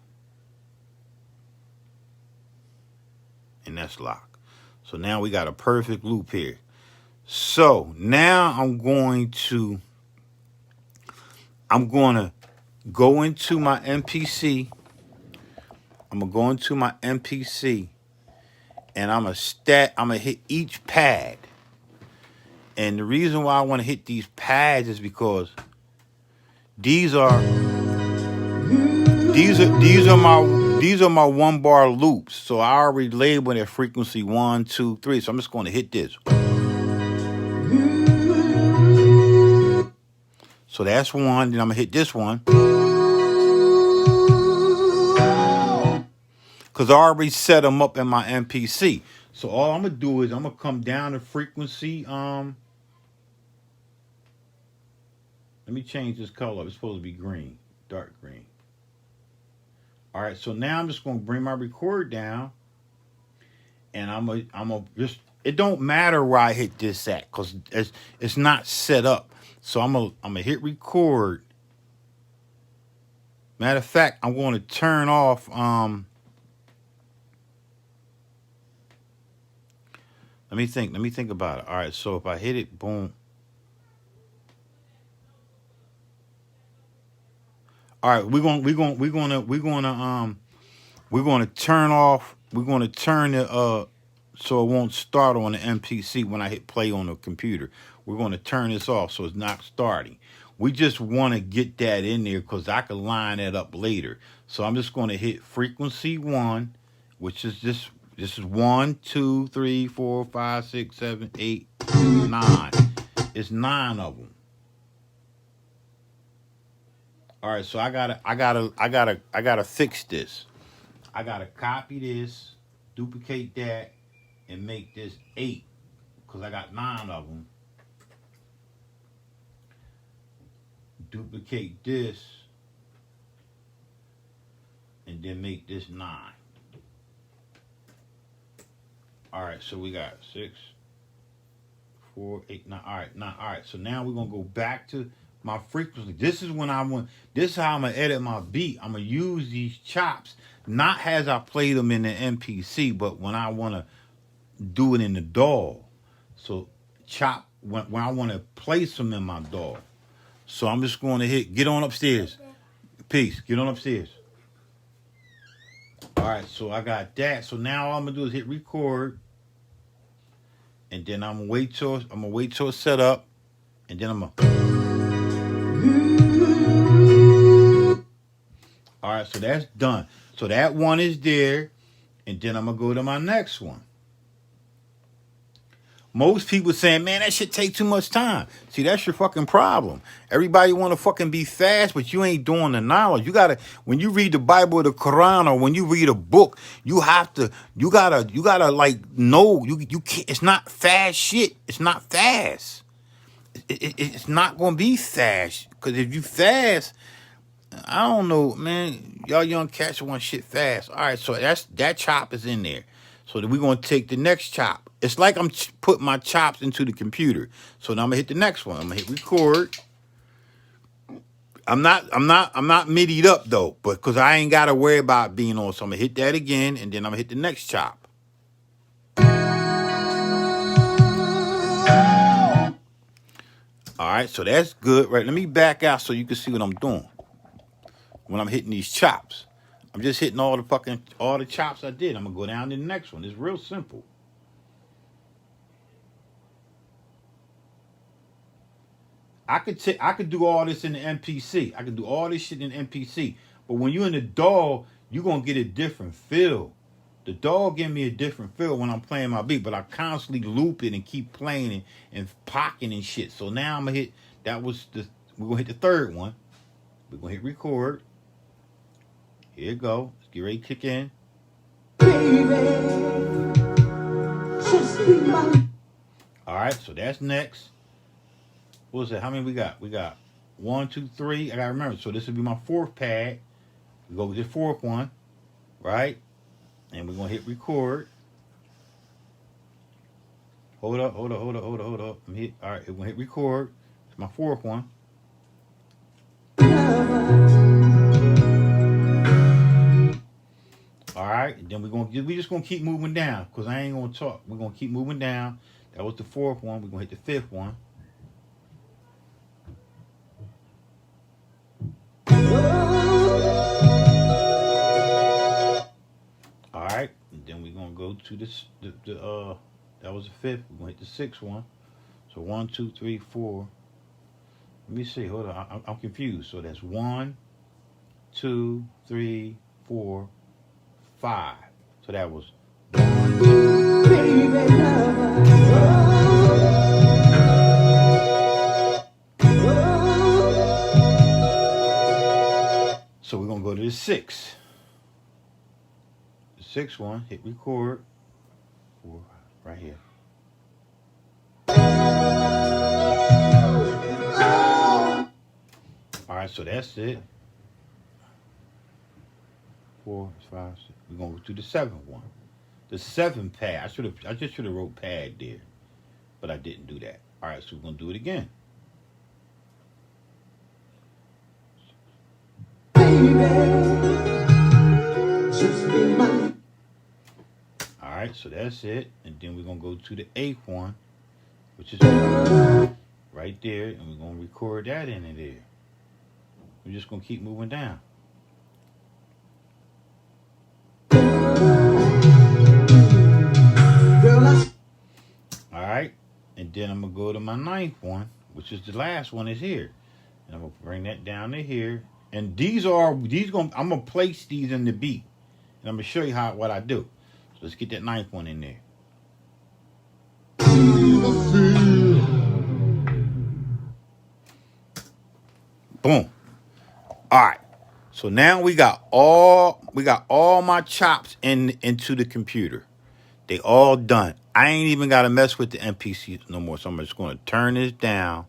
[SPEAKER 1] And that's locked. So now we got a perfect loop here. So now I'm going to go into my MPC. I'm gonna go into my MPC, and I'm gonna hit each pad. And the reason why I want to hit these pads is because these are my 1-bar loops. So I already labeled at frequency 1, 2, 3. So I'm just going to hit this. So that's one. Then I'm gonna hit this one, because I already set them up in my MPC. So all I'm gonna do is I'm gonna come down to frequency. Let me change this color. It's supposed to be green, dark green. All right, so now I'm just gonna bring my record down, and I'm gonna just. It don't matter where I hit this at, because it's not set up. So I'm gonna hit record. Matter of fact, I'm going to turn off. Let me think about it. All right, so if I hit it, boom. All right, we're gonna turn off. We're gonna turn it so it won't start on the MPC when I hit play on the computer. We're gonna turn this off so it's not starting. We just want to get that in there because I can line that up later. So I'm just going to hit frequency 1, which is this. This is 1, 2, 3, 4, 5, 6, 7, 8, 9. It's 9 of them. All right, so I gotta fix this. I gotta copy this, duplicate that, and make this 8 because I got 9 of them. Duplicate this, and then make this 9. All right, so we got 6, 4, 8, 9. All right, 9. All right, so now we're gonna go back to my frequency. This is when I want. This is how I'm gonna edit my beat. I'm gonna use these chops, not as I play them in the MPC, but when I wanna do it in the DAW. So chop when I wanna place them in my DAW. So I'm just going to hit. Get on upstairs. Peace. Get on upstairs. All right, so I got that. So now all I'm gonna do is hit record, and then I'm gonna wait till it's set up, and then I'm gonna. All right, so that's done. So that one is there, and then I'm gonna go to my next one. Most people saying, man, that shit take too much time. See, that's your fucking problem. Everybody want to fucking be fast, but you ain't doing the knowledge. You gotta, when you read the Bible or the Quran, or when you read a book, you gotta like know you can't. It's not fast shit. It's not fast. It's not gonna be fast because if you fast, I don't know, man. Y'all young cats want shit fast. All right, so that chop is in there. So then we're gonna take the next chop. It's like I'm putting my chops into the computer. So now I'm gonna hit the next one. I'm gonna hit record. I'm not MIDI'd up though, but because I ain't gotta worry about being on. So I'm gonna hit that again, and then I'm gonna hit the next chop. All right, so that's good. Right, let me back out so you can see what I'm doing when I'm hitting these chops. I'm just hitting all the chops I did. I'm gonna go down to the next one. It's real simple. I could do all this in the MPC. I could do all this shit in the MPC. But when you're in the DAW, you're gonna get a different feel. The DAW give me a different feel when I'm playing my beat, but I constantly loop it and keep playing it and pocketing and shit. So now I'm gonna hit. We're gonna hit the third one. We're gonna hit record. Here you go. Let's get ready to kick in. All right, so that's next. What was that? How many we got? We got 1, 2, 3. I gotta remember. So this will be my 4th pad. We go with the 4th one, right? And we're gonna hit record. Hold up. All right, we're gonna hit record. It's my 4th one. All right, and then we just gonna keep moving down because I ain't gonna talk. We're gonna keep moving down. That was the 4th one. We're gonna hit the 5th one. All right, and then we're gonna go to this. That was the 5th. We're gonna hit the 6th one. So 1, 2, 3, 4. Let me see. Hold on. I'm confused. So that's 1, 2, 3, 4, 5. So that was 1, 2, 3. So we're gonna go to the 6th. The 6th one. Hit record. 4, right here. All right, so that's it. 4, 5, 6. We're gonna go to the 7th one. The 7th pad. I just should have wrote pad there, but I didn't do that. All right, so we're gonna do it again. All right, so that's it, and then we're gonna go to the 8th one, which is right there, and we're gonna record that in there. We're just gonna keep moving down. All right, and then I'm gonna go to my 9th one, which is the last one is here. And I'm gonna bring that down to here. And I'm gonna place these in the beat. And I'm gonna show you what I do. So let's get that ninth one in there. Boom. All right. So now we got all my chops into the computer. They all done. I ain't even gotta mess with the MPC no more. So I'm just gonna turn this down.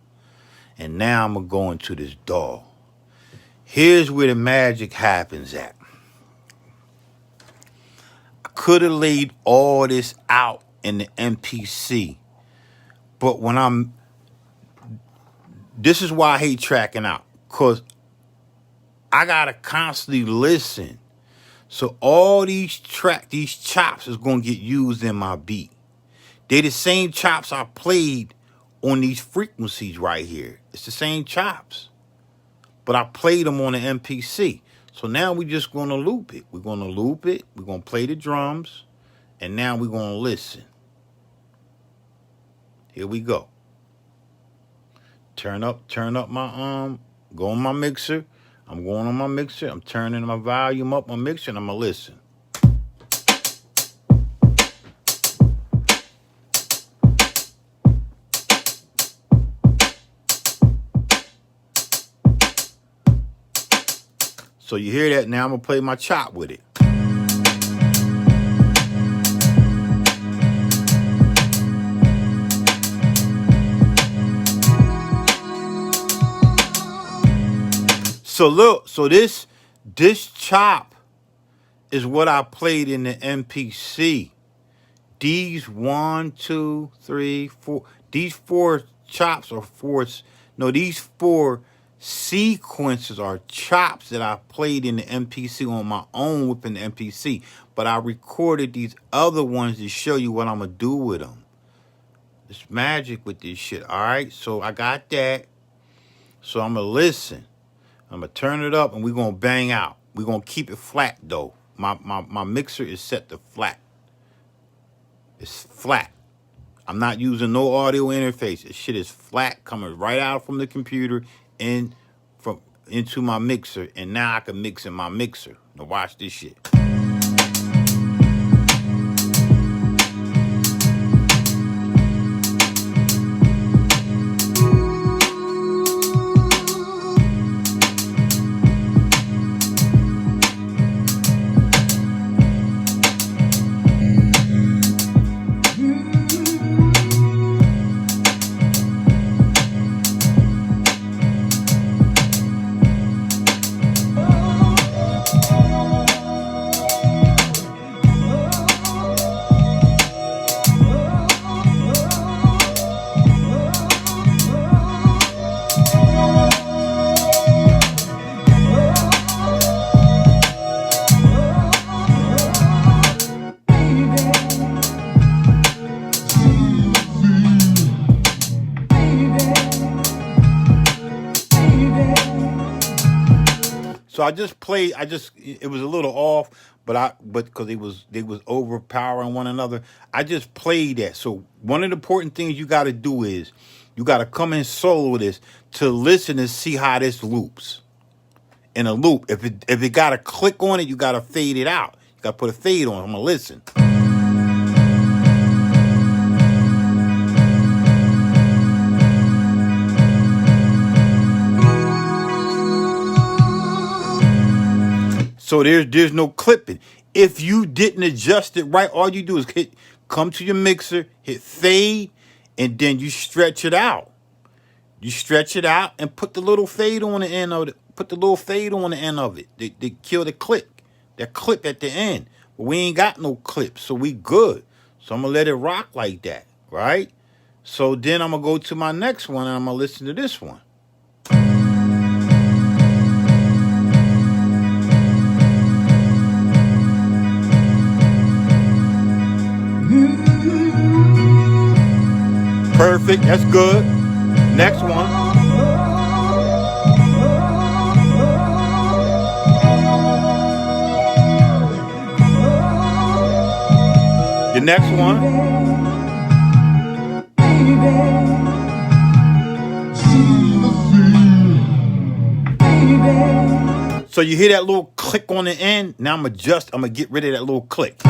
[SPEAKER 1] And now I'm gonna go into this DAW. Here's where the magic happens at. I could have laid all this out in the MPC. But this is why I hate tracking out. Because I gotta constantly listen. So all these chops is gonna get used in my beat. They the same chops I played on these frequencies right here. It's the same chops. But I played them on the MPC. So now we're just gonna loop it. We're gonna loop it. We're gonna play the drums. And now we're gonna listen. Here we go. Turn up my go on my mixer. I'm going on my mixer. I'm turning my volume up on mixer and I'm gonna listen. So you hear that now? I'm gonna play my chop with it. So look, so this chop is what I played in the MPC. These 1, 2, 3, 4. These 4 chops are these 4 sequences are chops that I played in the MPC on my own within the MPC. But I recorded these other ones to show you what I'm gonna do with them. It's magic with this shit. All right, so I got that. So I'm gonna listen. I'm gonna turn it up and we're gonna bang out. We're gonna keep it flat though. My mixer is set to flat. It's flat. I'm not using no audio interface. This shit is flat, coming right out from the computer into my mixer, and now I can mix in my mixer. Now watch this shit. So I just played. It was a little off, but because they was overpowering one another. I just played that. So one of the important things you got to do is you got to come in solo this to listen and see how this loops in a loop. If it got to click on it, you got to fade it out. You got to put a fade on. I'm gonna listen. So there's no clipping. If you didn't adjust it right, all you do is come to your mixer, hit fade, and then you stretch it out. You stretch it out and put the little fade on the end of it. Put the little fade on the end of it. They kill the clip. That clip at the end. But we ain't got no clip, so we good. So I'm gonna let it rock like that, right? So then I'm gonna go to my next one and I'm gonna listen to this one. Perfect, that's good. Next one. The next one. So you hear that little click on the end? Now I'm gonna get rid of that little click.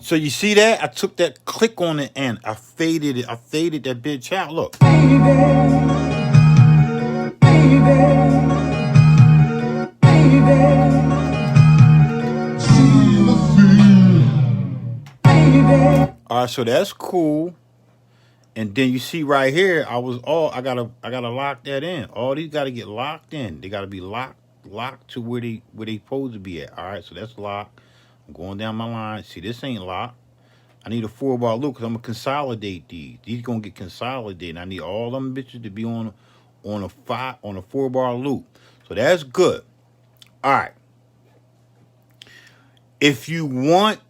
[SPEAKER 1] So you see that? I took that click on the end. I faded it. I faded that bitch out. Look. All right, so that's cool. And then you see right here, I gotta lock that in. All these gotta get locked in. They gotta be locked to where they supposed to be at. All right, so that's locked. I'm going down my line. See, this ain't locked. I need a 4-bar loop because I'm gonna consolidate these. These gonna get consolidated. I need all them bitches to be on a 4-bar loop. So that's good. All right. If you want,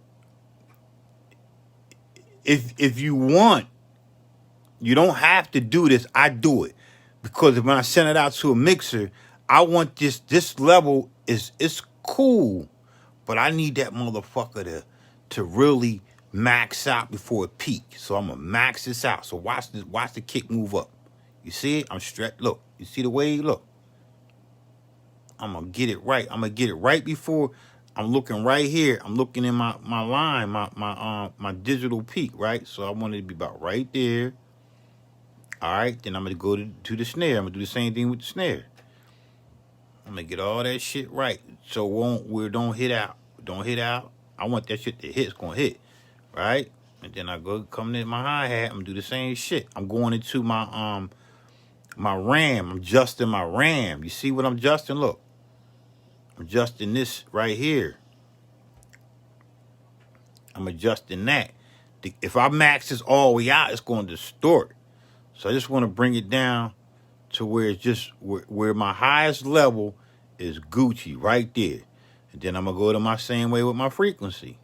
[SPEAKER 1] you don't have to do this. I do it because when I send it out to a mixer, I want this level it's cool, but I need that motherfucker to really max out before it peaks. So I'm gonna max this out. So watch the kick move up. You see it? I'm stretched. Look, you see the wave? Look. I'm gonna get it right. I'm gonna get it right before I'm looking right here. I'm looking in my line, my digital peak, right? So I want it to be about right there. All right, then I'm gonna go to the snare. I'm gonna do the same thing with the snare. I'm gonna get all that shit right, so we don't hit out. Don't hit out. I want that shit to hit. It's gonna hit, right? And then I come into my hi-hat. I'm gonna do the same shit. I'm going into my RAM. I'm adjusting my RAM. You see what I'm adjusting? Look, I'm adjusting this right here. I'm adjusting that. If I max this all the way out, it's going to distort. So I just want to bring it down to where it's just where my highest level is Gucci right there. And then I'm going to go to my same way with my frequency.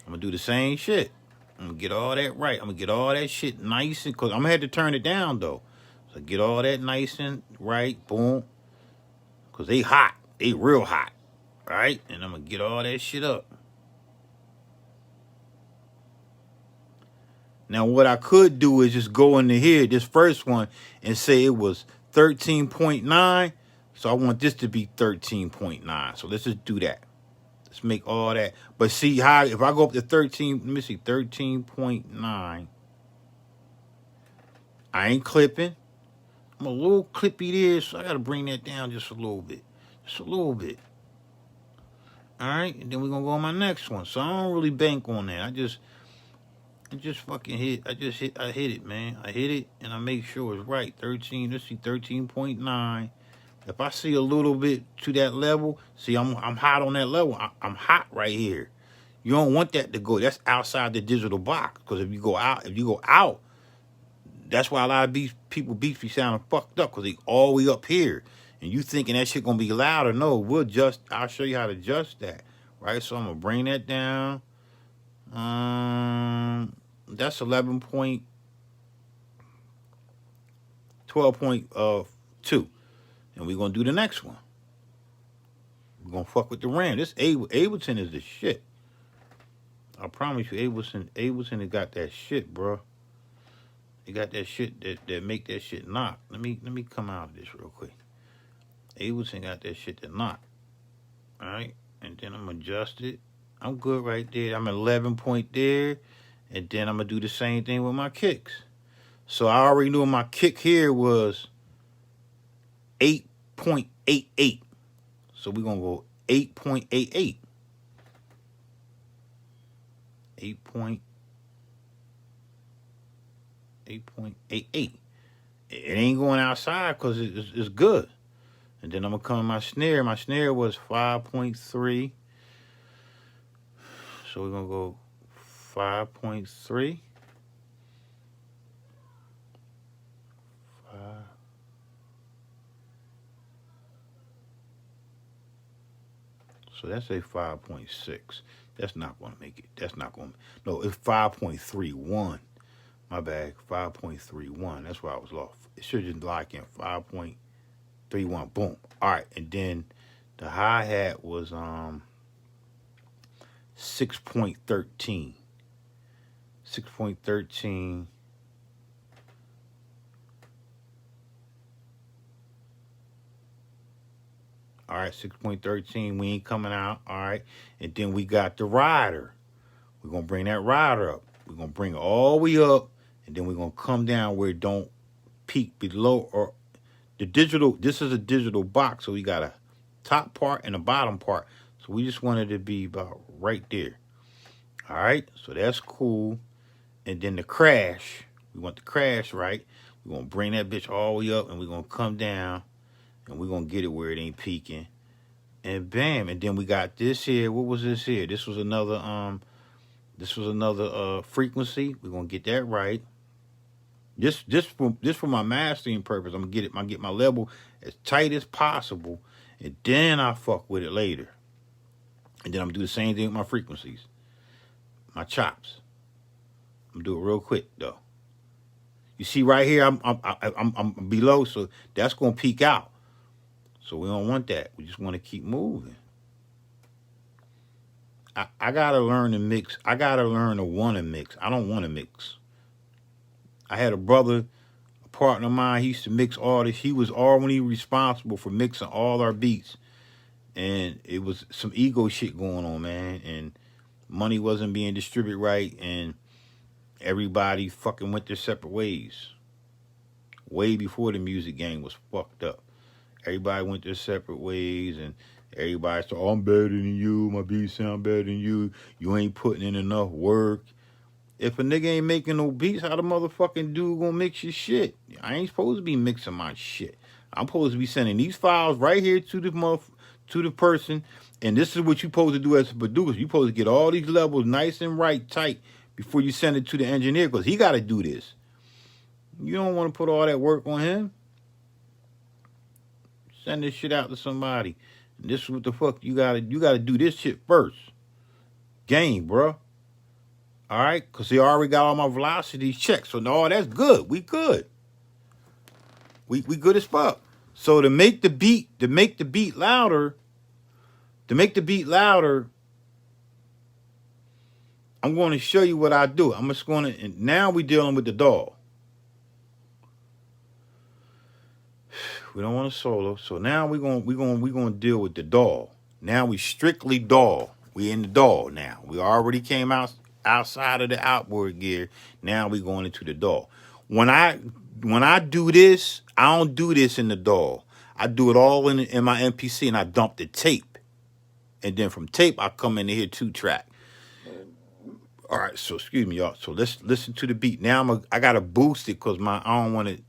[SPEAKER 1] I'm going to do the same shit. I'm going to get all that right. I'm going to get all that shit nice and, because I'm going to have to turn it down though. So get all that nice and right. Boom. Because they hot. They real hot. Right? And I'm going to get all that shit up. Now, what I could do is just go into here, this first one, and say it was 13.9. So I want this to be 13.9. So let's just do that. Let's make all that. But see how, if I go up to 13, let me see, 13.9. I ain't clipping. I'm a little clippy there, so I got to bring that down just a little bit. Just a little bit. All right, and then we're going to go on my next one. So I don't really bank on that. I just fucking hit. I hit it, man. I hit it, and I make sure it's right. 13. Let's see, 13.9. If I see a little bit to that level, see, I'm hot on that level. I'm hot right here. You don't want that to go. That's outside the digital box. Because if you go out, that's why a lot of people beats be sounding fucked up, because they all the way up here. And you thinking that shit gonna be louder. No, I'll show you how to adjust that. Right? So I'm gonna bring that down. That's 12.2. And we're going to do the next one. We're going to fuck with the RAM. This Ableton is the shit. I promise you, Ableton has got that shit, bro. They got that shit that make that shit knock. Let me come out of this real quick. Ableton got that shit to knock. All right? And then I'm going to adjust it. I'm good right there. I'm at 11 point there. And then I'm going to do the same thing with my kicks. So I already knew my kick here was 8.88. So we're going to go 8.88. 8.88. It ain't going outside because it's good. And then I'm gonna come to my snare. My snare was 5.3. So we're gonna go 5.3. So that's a 5.6. That's not gonna make it. That's not gonna. No, it's 5.31. My bad. 5.31. That's why I was lost. It should just lock in 5.31. Boom. All right, and then the hi-hat was 6.13. 6.13. All right, 6.13. We ain't coming out. All right. And then we got the rider. We're going to bring that rider up. We're going to bring it all the way up. And then we're going to come down where it don't peak below. Or the digital, this is a digital box. So we got a top part and a bottom part. So we just wanted to be about right there. All right. So that's cool. And then the crash. We want the crash right. We're going to bring that bitch all the way up. And we're going to come down. And we're going to get it where it ain't peaking. And bam. And then we got this here. What was this here? This was another frequency. We're going to get that right. Just for my mastering purpose. I'm going to get my level as tight as possible. And then I'll fuck with it later. And then I'm going to do the same thing with my frequencies. My chops. I'm going to do it real quick, though. You see right here, I'm below, so that's going to peak out. So we don't want that. We just want to keep moving. I got to learn to mix. I got to learn to want to mix. I don't want to mix. I had a brother, a partner of mine, he used to mix all this. He was already responsible for mixing all our beats. And it was some ego shit going on, man. And money wasn't being distributed right. And everybody fucking went their separate ways. Way before the music game was fucked up. Everybody went their separate ways, and everybody said, oh, I'm better than you, my beats sound better than you, you ain't putting in enough work. If a nigga ain't making no beats, how the motherfucking dude gonna mix your shit? I ain't supposed to be mixing my shit. I'm supposed to be sending these files right here to the person, and this is what you're supposed to do as a producer. You're supposed to get all these levels nice and right, tight, before you send it to the engineer, because he got to do this. You don't want to put all that work on him. Send this shit out to somebody. And this is what the fuck you gotta do this shit first. Game, bro. All right? Because he already got all my velocities checked. So, no, that's good. We good. We good as fuck. So to make the beat louder, I'm going to show you what I do. I'm just going to, and now we're dealing with the DAW. We don't want to solo, so now we're gonna deal with the DAW. Now we strictly DAW. We in the DAW now. We already came outside of the outboard gear. Now we going into the DAW. When I do this, I don't do this in the DAW. I do it all in my MPC, and I dump the tape, and then from tape I come in here 2-track. All right, so excuse me, y'all. So let's listen to the beat. Now I gotta boost it because I don't want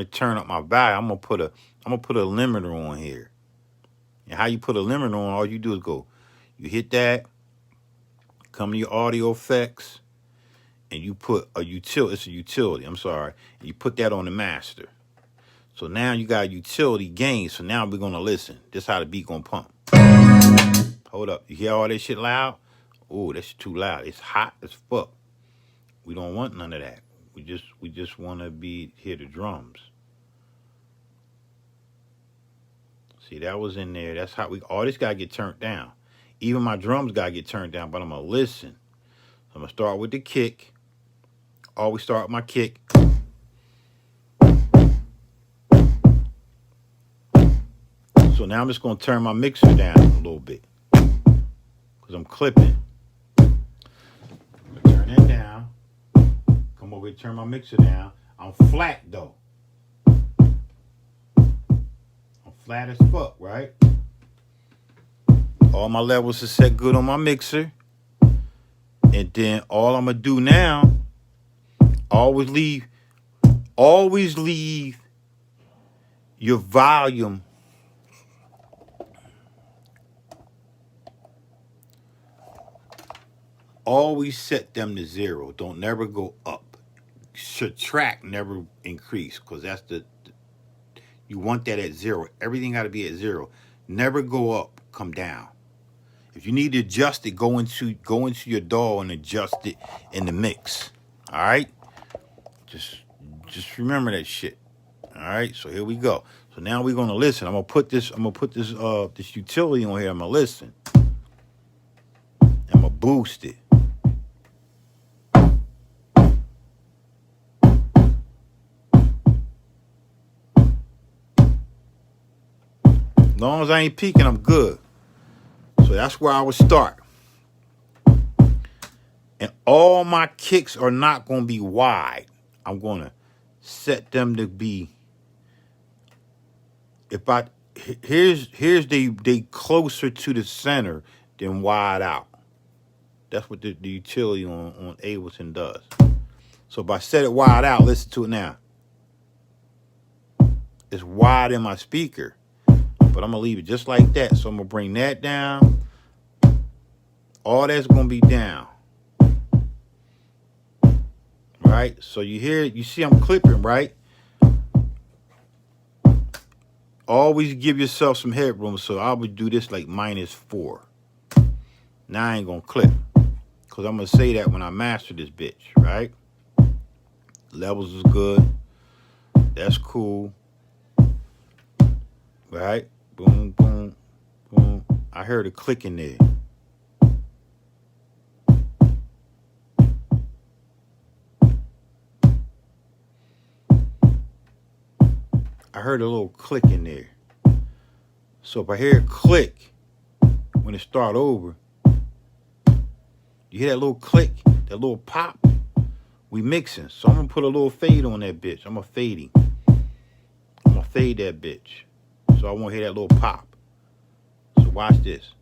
[SPEAKER 1] to turn up my value. I'm gonna put a limiter on here. And how you put a limiter on, all you do is you hit that, come to your audio effects, and you put a utility. It's a utility. I'm sorry. And you put that on the master. So now you got utility gain. So now we're gonna listen. This is how the beat gonna pump. Hold up. You hear all that shit loud? Oh, that's too loud. It's hot as fuck. We don't want none of that. We just want to hear the drums. See, that was in there. That's how all this got to get turned down. Even my drums got to get turned down, but I'm going to listen. I'm going to start with the kick. Always start with my kick. So now I'm just going to turn my mixer down a little bit because I'm clipping. I'm going to turn that down. Come over here, turn my mixer down. I'm flat though. I'm flat as fuck, right? All my levels are set good on my mixer. And then all I'm gonna do now, always leave your volume, always set them to 0. Don't never go up. Subtract, never increase, because that's you want that at 0. Everything got to be at 0. Never go up, come down. If you need to adjust it, go into your DAW and adjust it in the mix. All right? Just remember that shit. All right? So here we go. So now we're going to listen. I'm going to put this this utility on here. I'm going to listen. I'm going to boost it. As long as I ain't peaking, I'm good. So that's where I would start. And all my kicks are not going to be wide. I'm going to set them to be, here's they closer to the center than wide out. That's what the utility on Ableton does. So if I set it wide out, listen to it now. It's wide in my speaker, but I'm going to leave it just like that. So I'm going to bring that down. All that's going to be down. Right? So you see I'm clipping, right? Always give yourself some headroom. So I would do this like -4. Now I ain't going to clip, because I'm going to say that when I master this bitch, right? Levels is good. That's cool. Right? Boom, boom, boom. I heard a click in there. I heard a little click in there. So if I hear a click when it start over, you hear that little click, that little pop, we mixing. So I'm going to put a little fade on that bitch. I'm going to fade that bitch. So I won't hear that little pop. So watch this.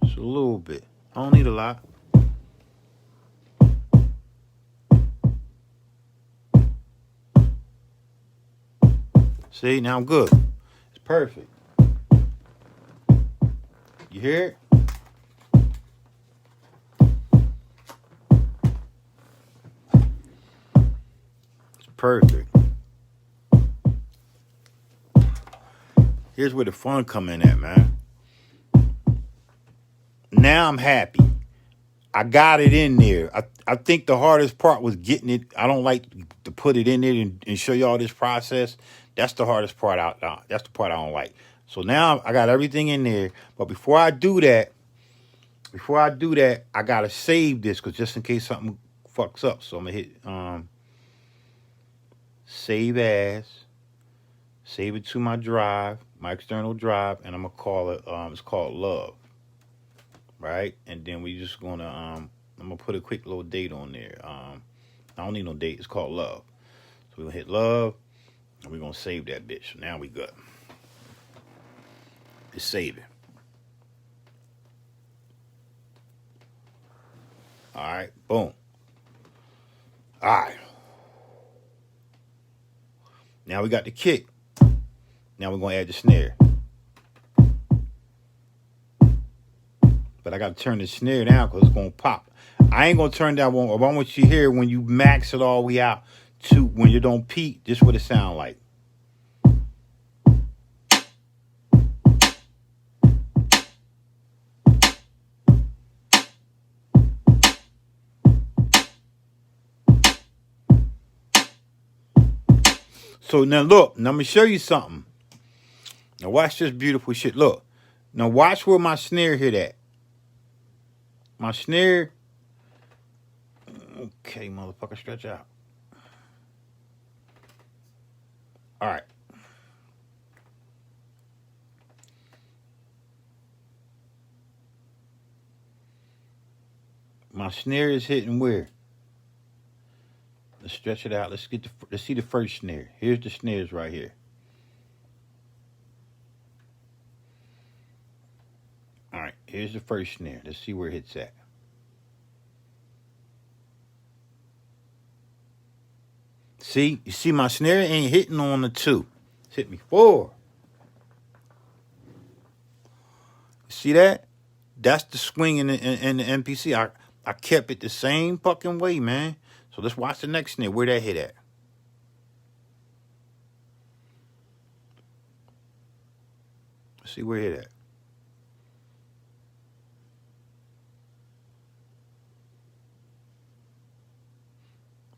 [SPEAKER 1] Just a little bit. I don't need a lot. See, now I'm good. It's perfect. You hear it? It's perfect. Here's where the fun come in at, man. Now I'm happy. I got it in there. I think the hardest part was getting it. I don't like to put it in there and show y'all this process. That's the hardest part out. That's the part I don't like. So now I got everything in there. But before I do that, I gotta save this, because just in case something fucks up. So I'm gonna hit save as, save it to my drive, my external drive, and I'm gonna call it it's called Love. Right? And then we just gonna I'm gonna put a quick little date on there. I don't need no date. It's called Love. So we're gonna hit Love, and we're gonna save that bitch. So now we good. It's saving. All right, boom. All right. Now we got the kick. Now we're gonna add the snare. But I got to turn the snare down because it's going to pop. I ain't going to turn that one. I want you to hear when you max it all the way out to when you don't peak. This is what it sound like. So now look. Now I'm going to show you something. Now watch this beautiful shit. Look. Now watch where my snare hit at. My snare, okay, motherfucker, stretch out. All right. My snare is hitting where? Let's stretch it out. Let's see the first snare. Here's the snares right here. All right, here's the first snare. Let's see where it hits at. See, you see my snare ain't hitting on the 2. hit me 4. See that? That's the swing in the MPC. I kept it the same fucking way, man. So let's watch the next snare. Where that hit at? Let's see where it hit at.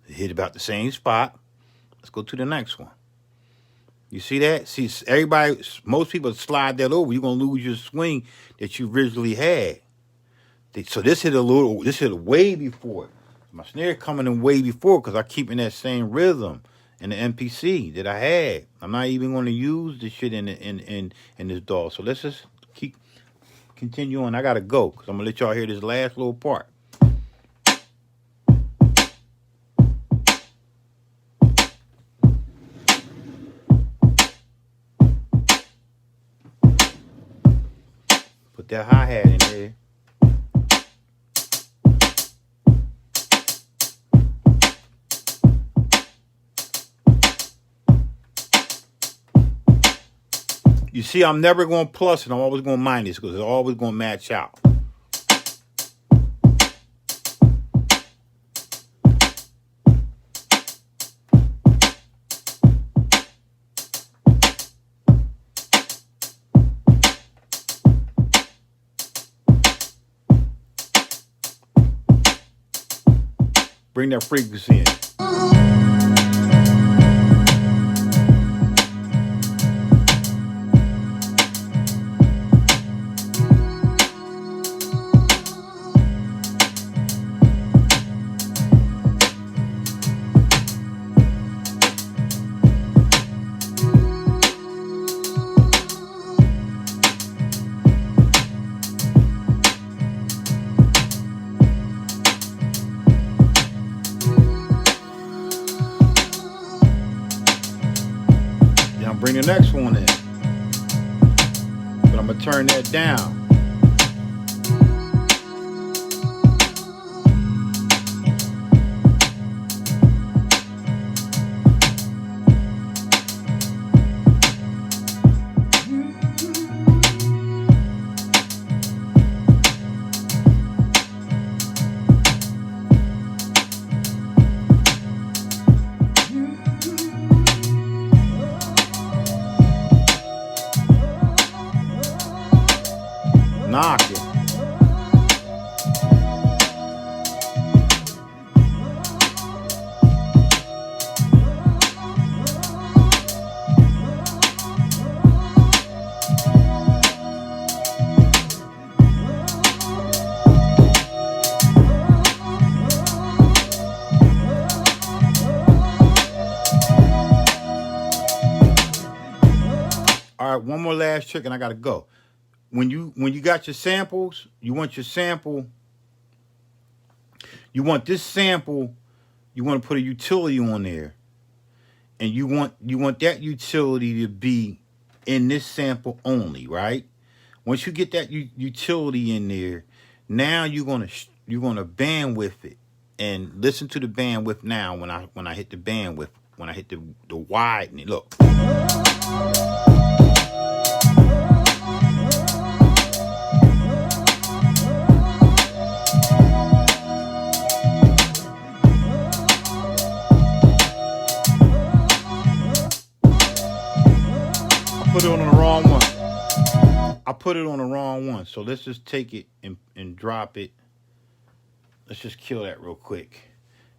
[SPEAKER 1] It hit about the same spot. Let's go to the next one. You see that? See, everybody, most people slide that over. You're going to lose your swing that you originally had. So this hit way before. My snare coming in way before because I'm keeping that same rhythm in the MPC that I had. I'm not even going to use this shit in this DAW. So let's just continue on. I got to go because I'm going to let y'all hear this last little part. Put that hi-hat in there. You see, I'm never going to plus it. I'm always going to minus because it's always going to match out. Bring that frequency in. Bring the next one in. But I'm going to turn that down. Knock it. All right, one more last trick and I gotta go. When you got your samples, you want this sample, you want to put a utility on there. And you want that utility to be in this sample only, right? Once you get that utility in there, now you're gonna bandwidth it and listen to the bandwidth now when I hit the bandwidth, when I hit the widening. Look. Put it on the wrong one. I put it on the wrong one. So let's just take it and drop it. Let's just kill that real quick.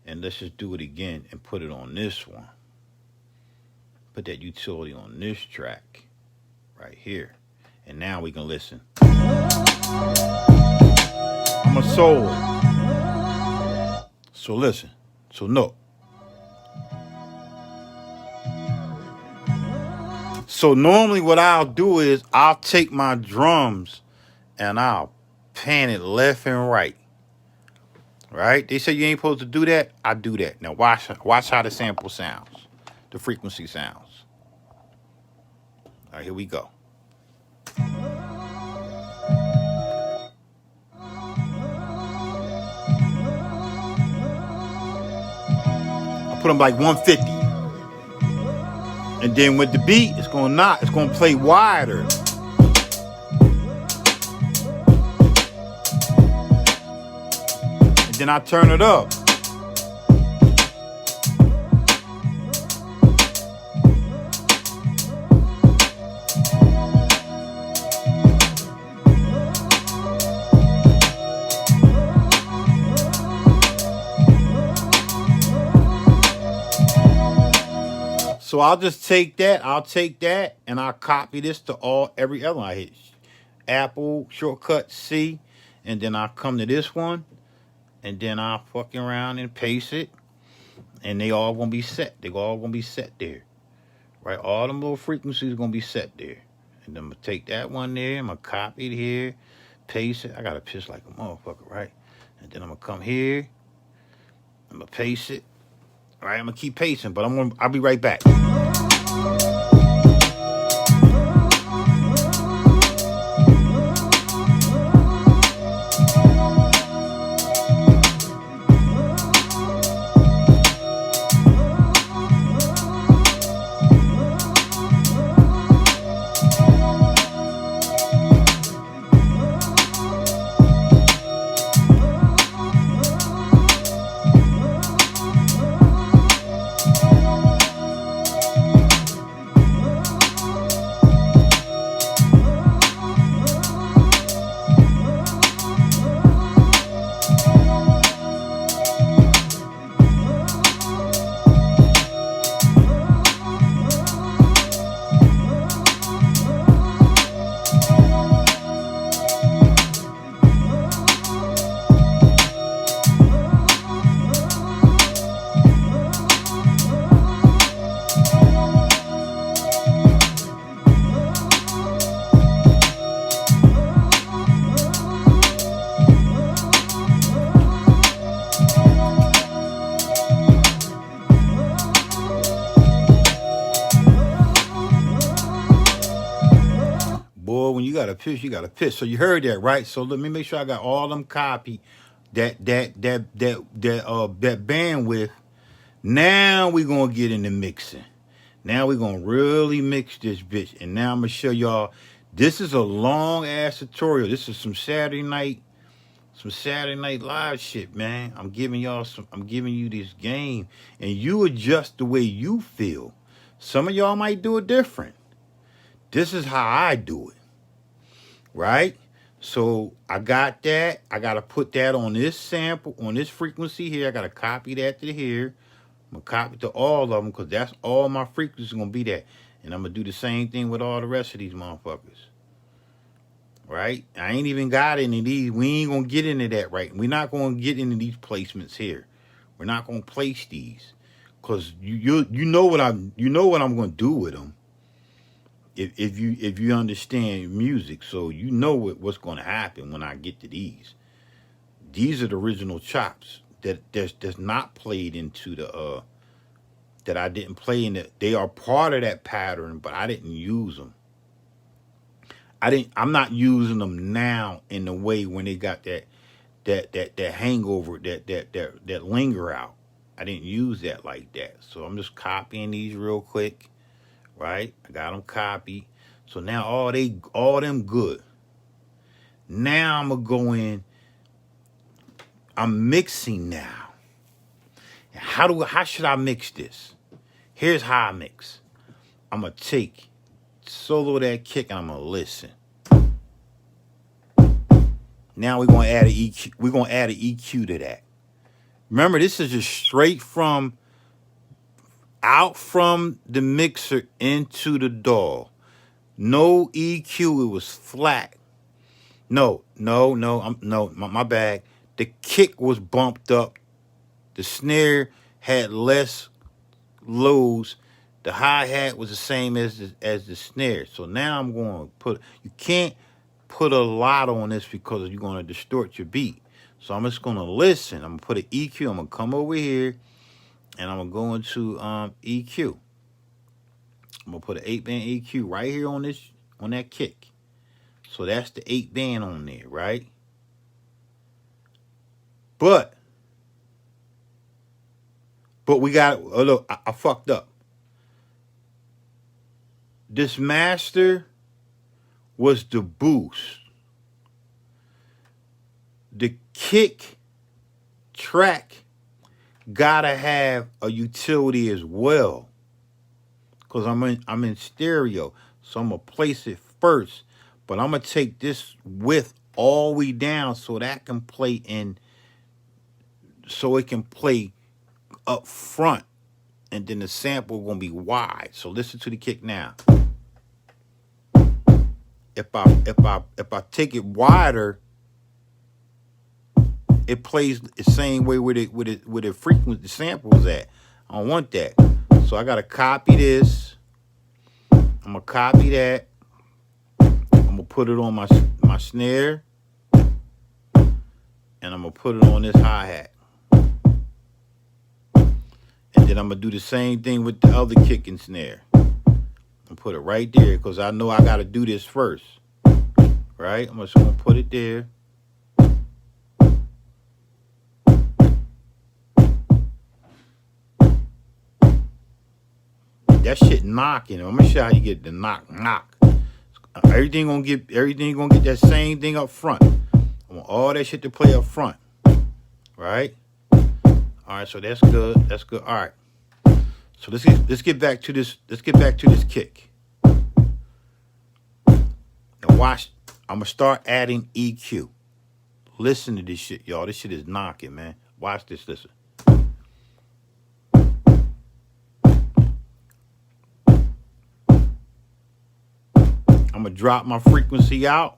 [SPEAKER 1] And let's just do it again and put it on this one. Put that utility on this track right here. And now we can listen. I'm a solo. So listen. So no. So normally what I'll do is I'll take my drums and I'll pan it left and right. Right? They say you ain't supposed to do that. I do that. Now watch how the sample sounds. The frequency sounds. All right, here we go. I put them like 150. And then with the beat, it's gonna play wider. And then I turn it up. So I'll just take that. I'll take that and I'll copy this to every other one I hit. Apple, shortcut C, and then I'll come to this one, and then I'll fucking around and paste it, and they all gonna be set. They all gonna be set there, right? All them little frequencies are gonna be set there. And then I'm gonna take that one there, I'm gonna copy it here, paste it. I gotta piss like a motherfucker, right? And then I'm gonna come here, I'm gonna paste it. All right, I'm gonna keep pasting, but I'll be right back. Boy, when you gotta piss, you gotta piss. So you heard that, right? So let me make sure I got all them copied. That bandwidth. Now we gonna get into mixing. Now we gonna really mix this bitch. And now I'm gonna show y'all. This is a long ass tutorial. This is some Saturday night live shit, man. I'm giving you this game, and you adjust the way you feel. Some of y'all might do it different. This is how I do it, right? So I got that. I got to put that on this sample, on this frequency here. I got to copy that to here. I'm going to copy to all of them because that's all my frequencies going to be that. And I'm going to do the same thing with all the rest of these motherfuckers. Right? I ain't even got any of these. We ain't going to get into that, right? We're not going to get into these placements here. We're not going to place these because you know what I'm going to do with them. If you understand music, so you know what's going to happen when I get to these. These are the original chops that's not played into the that I didn't play in it. They are part of that pattern, but I didn't use them. I'm not using them now in the way when they got that hangover, that linger out. I didn't use that like that. So I'm just copying these real quick. Right? I got them copied. So now all them good. Now I'm gonna go in. I'm mixing now. How should I mix this? Here's how I mix. I'm gonna take solo that kick and I'm gonna listen. Now we're gonna add an EQ. We're gonna add an EQ to that. Remember, this is just straight out from the mixer into the DAW. No EQ, it was flat. No, my bad. The kick was bumped up. The snare had less lows. The hi-hat was the same as the snare. So now I'm going to you can't put a lot on this because you're going to distort your beat. So I'm just going to listen. I'm going to put an EQ. I'm going to come over here. And I'm going to go into EQ. I'm going to put an 8-band EQ right here on that kick. So that's the 8-band on there, right? But we got, look, I fucked up. This master was the boost. The kick track gotta have a utility as well, because I'm in stereo, so I'm gonna place it first, but I'm gonna take this width all the way down so that can play in, so it can play up front, and then the sample gonna be wide. So listen to the kick now. If I take it wider, it plays the same way where the frequency, the sample's at. I don't want that. So I gotta copy this. I'm gonna copy that. I'm gonna put it on my snare. And I'm gonna put it on this hi-hat. And then I'm gonna do the same thing with the other kick and snare. I'm put it right there because I know I gotta do this first. Right? I'm just gonna put it there. That shit knocking. I'm gonna show you how you get the knock. Everything gonna get that same thing up front. I want all that shit to play up front. Right? Alright, so that's good. That's good. Alright. So let's get back to this. Let's get back to this kick. Now watch. I'm gonna start adding EQ. Listen to this shit, y'all. This shit is knocking, man. Watch this. Listen. I'm gonna drop my frequency out.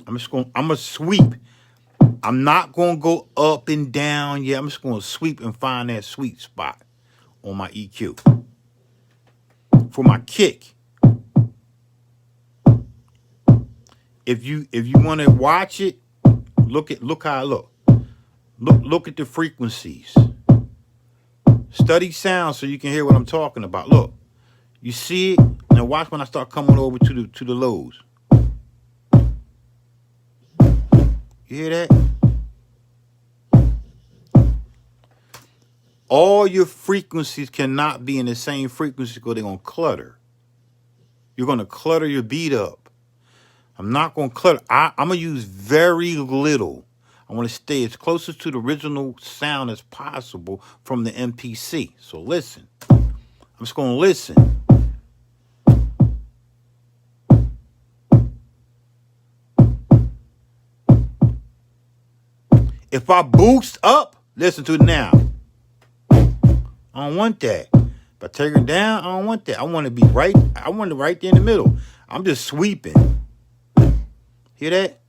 [SPEAKER 1] I'm gonna sweep. I'm not gonna go up and down yet. I'm just gonna sweep and find that sweet spot on my EQ. For my kick. If you wanna watch it, look how I look. Look at the frequencies. Study sound so you can hear what I'm talking about. Look, you see it? Now watch when I start coming over to the lows. You hear that? All your frequencies cannot be in the same frequency because they're going to clutter. You're going to clutter your beat up. I'm not going to clutter. I'm going to use very little. I want to stay as close to the original sound as possible from the MPC. So listen. I'm just going to listen. If I boost up, listen to it now. I don't want that. If I take it down, I don't want that. I want to be right. I want it right there in the middle. I'm just sweeping. Hear that?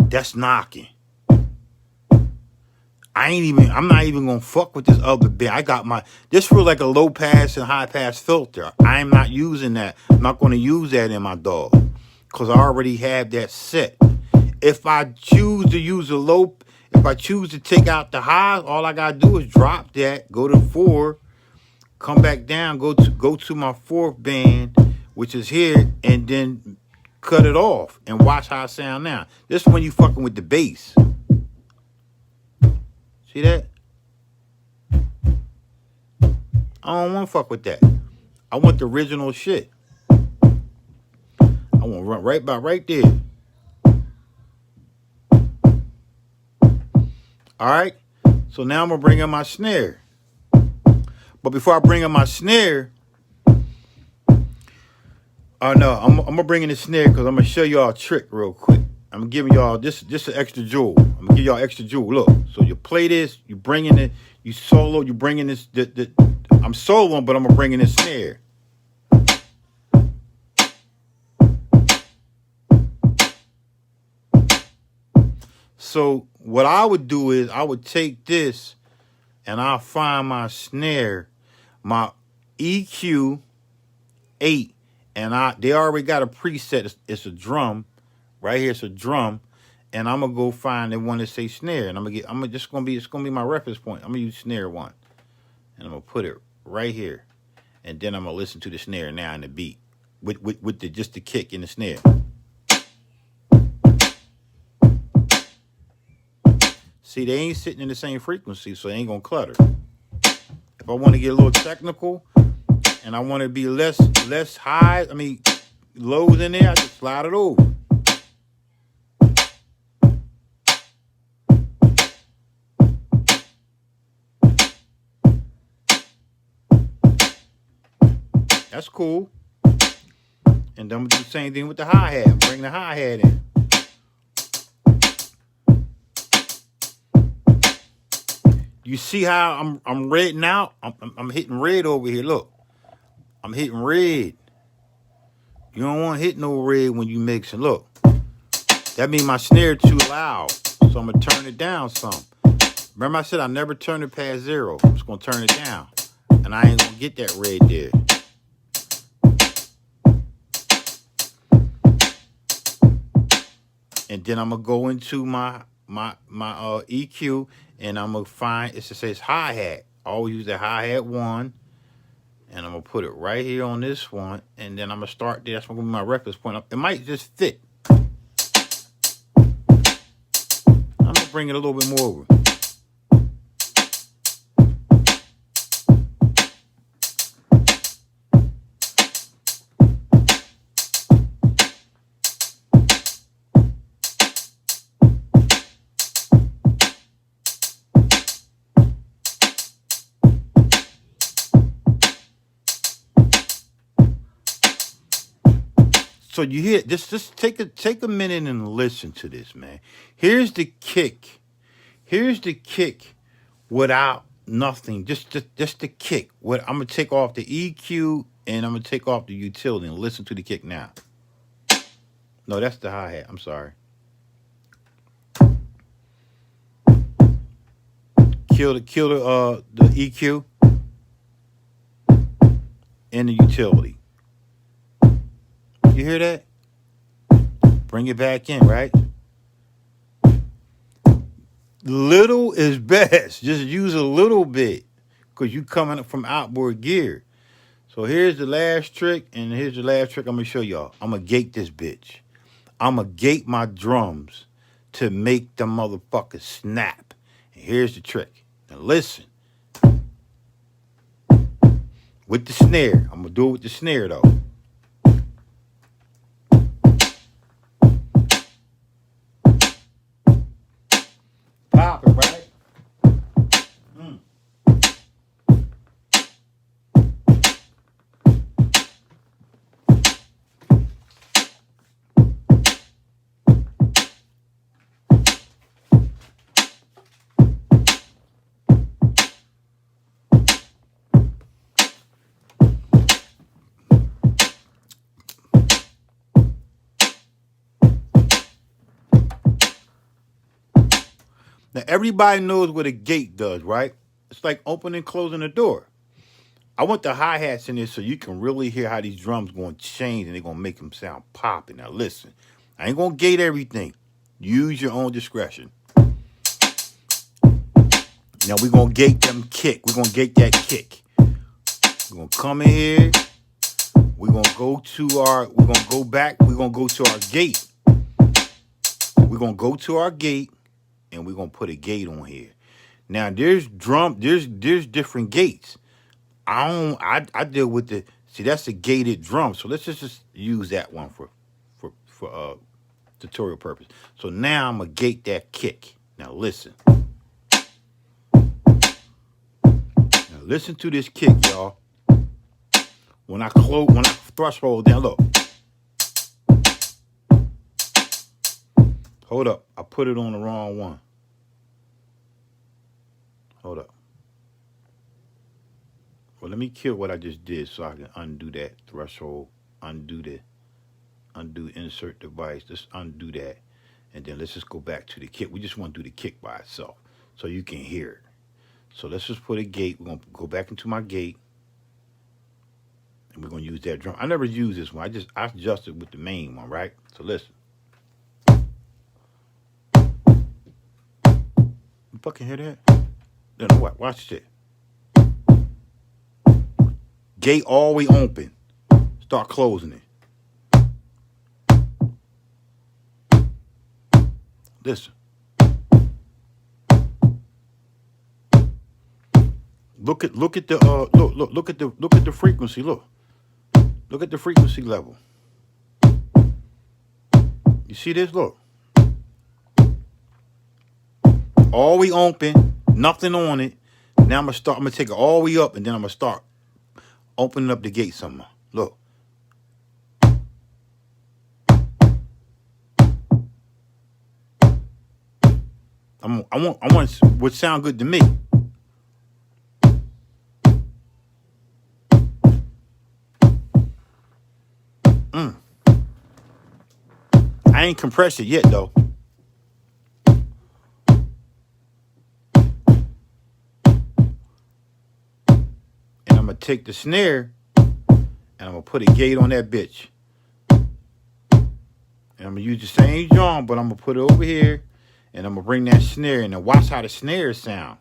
[SPEAKER 1] That's knocking. I'm not even gonna fuck with this other bit. I got this feel like a low pass and high pass filter. I'm not using that. I'm not gonna use that in my dog because I already have that set. If I choose to use a low, if I choose to take out the high, all I gotta do is drop that, go to 4, come back down, go to my 4th band, which is here, and then cut it off and watch how I sound now. This is when you fucking with the bass. See that? I don't want to fuck with that. I want the original shit. I want to run right there. All right. So now I'm going to bring in my snare. But before I bring in my snare, I'm going to bring in the snare because I'm going to show y'all a trick real quick. I'm giving y'all this an extra jewel. I'm gonna give y'all extra jewel. Look, so you play this, you bring in it, you solo, you bring in this. I'm soloing, but I'm gonna bring in this snare. So what I would do is I would take this and I'll find my snare, my EQ 8, and they already got a preset. It's a drum. Right here, it's a drum, and I'm gonna go find the one that say snare, and it's gonna be my reference point. I'm gonna use snare 1, and I'm gonna put it right here, and then I'm gonna listen to the snare now and the beat with just the kick and the snare. See, they ain't sitting in the same frequency, so they ain't gonna clutter. If I want to get a little technical and I want to be less high, lows in there, I just slide it over. That's cool. And then I'm gonna do the same thing with the hi-hat. Bring the hi-hat in. You see how I'm redding out? I'm hitting red over here. Look, I'm hitting red. You don't want to hit no red when you mixing. Look, that means my snare too loud, so I'm gonna turn it down some. Remember I said I never turn it past 0. I'm just gonna turn it down, and I ain't gonna get that red there. And then I'm gonna go into my EQ, and I'm gonna find it says hi-hat. I always use the hi-hat 1, and I'm gonna put it right here on this one, and then I'm gonna start there. That's gonna be my reference point. It might just fit. I'm gonna bring it a little bit more over. So you hear just take a minute and listen to this, man. Here's the kick. Here's the kick without nothing. Just the kick. What I'm gonna take off the EQ and I'm gonna take off the utility and listen to the kick now. No, that's the hi-hat. I'm sorry. Kill the EQ and the utility. You hear that? Bring it back in, right? Little is best. Just use a little bit because you coming up from outboard gear. So here's the last trick, and here's the last trick I'm going to show y'all. I'm going to gate this bitch. I'm going to gate my drums to make the motherfuckers snap. And here's the trick. Now listen. With the snare. I'm going to do it with the snare, though. Pop it, right? Now, everybody knows what a gate does, right? It's like opening and closing a door. I want the hi-hats in there so you can really hear how these drums going to change and they're going to make them sound popping. Now, listen. I ain't going to gate everything. Use your own discretion. Now, we're going to gate them kick. We're going to gate that kick. We're going to come in here. We're going to go to our, we're going to go back. We're going to go to our gate. We're going to go to our gate. And we're gonna put a gate on here. Now there's different gates. I deal with that's a gated drum. So let's just use that one for tutorial purpose. So now I'm gonna gate that kick. Now listen. Now listen to this kick, y'all. When I threshold down, look. Hold up. I put it on the wrong one. Hold up. Well, let me kill what I just did so I can undo that threshold, undo insert device. Let's undo that. And then let's just go back to the kick. We just want to do the kick by itself so you can hear it. So let's just put a gate. We're going to go back into my gate. And we're going to use that drum. I never use this one. I adjusted with the main one, right? So listen. You fucking hear that? No, watch it. gate all the way open. Start closing it. Listen. Look at the look at the frequency. Look at the frequency level. You see this? Look. All the way open, nothing on it. Now I'm gonna take it all the way up, and then I'm gonna start opening up the gate somewhere. Look. I want what sound good to me. I ain't compressed it yet though. And I'm gonna take the snare and I'm gonna put a gate on that bitch. And I'm gonna use the same drum, but I'm gonna put it over here. And I'm going to bring that snare in and watch how the snare sound.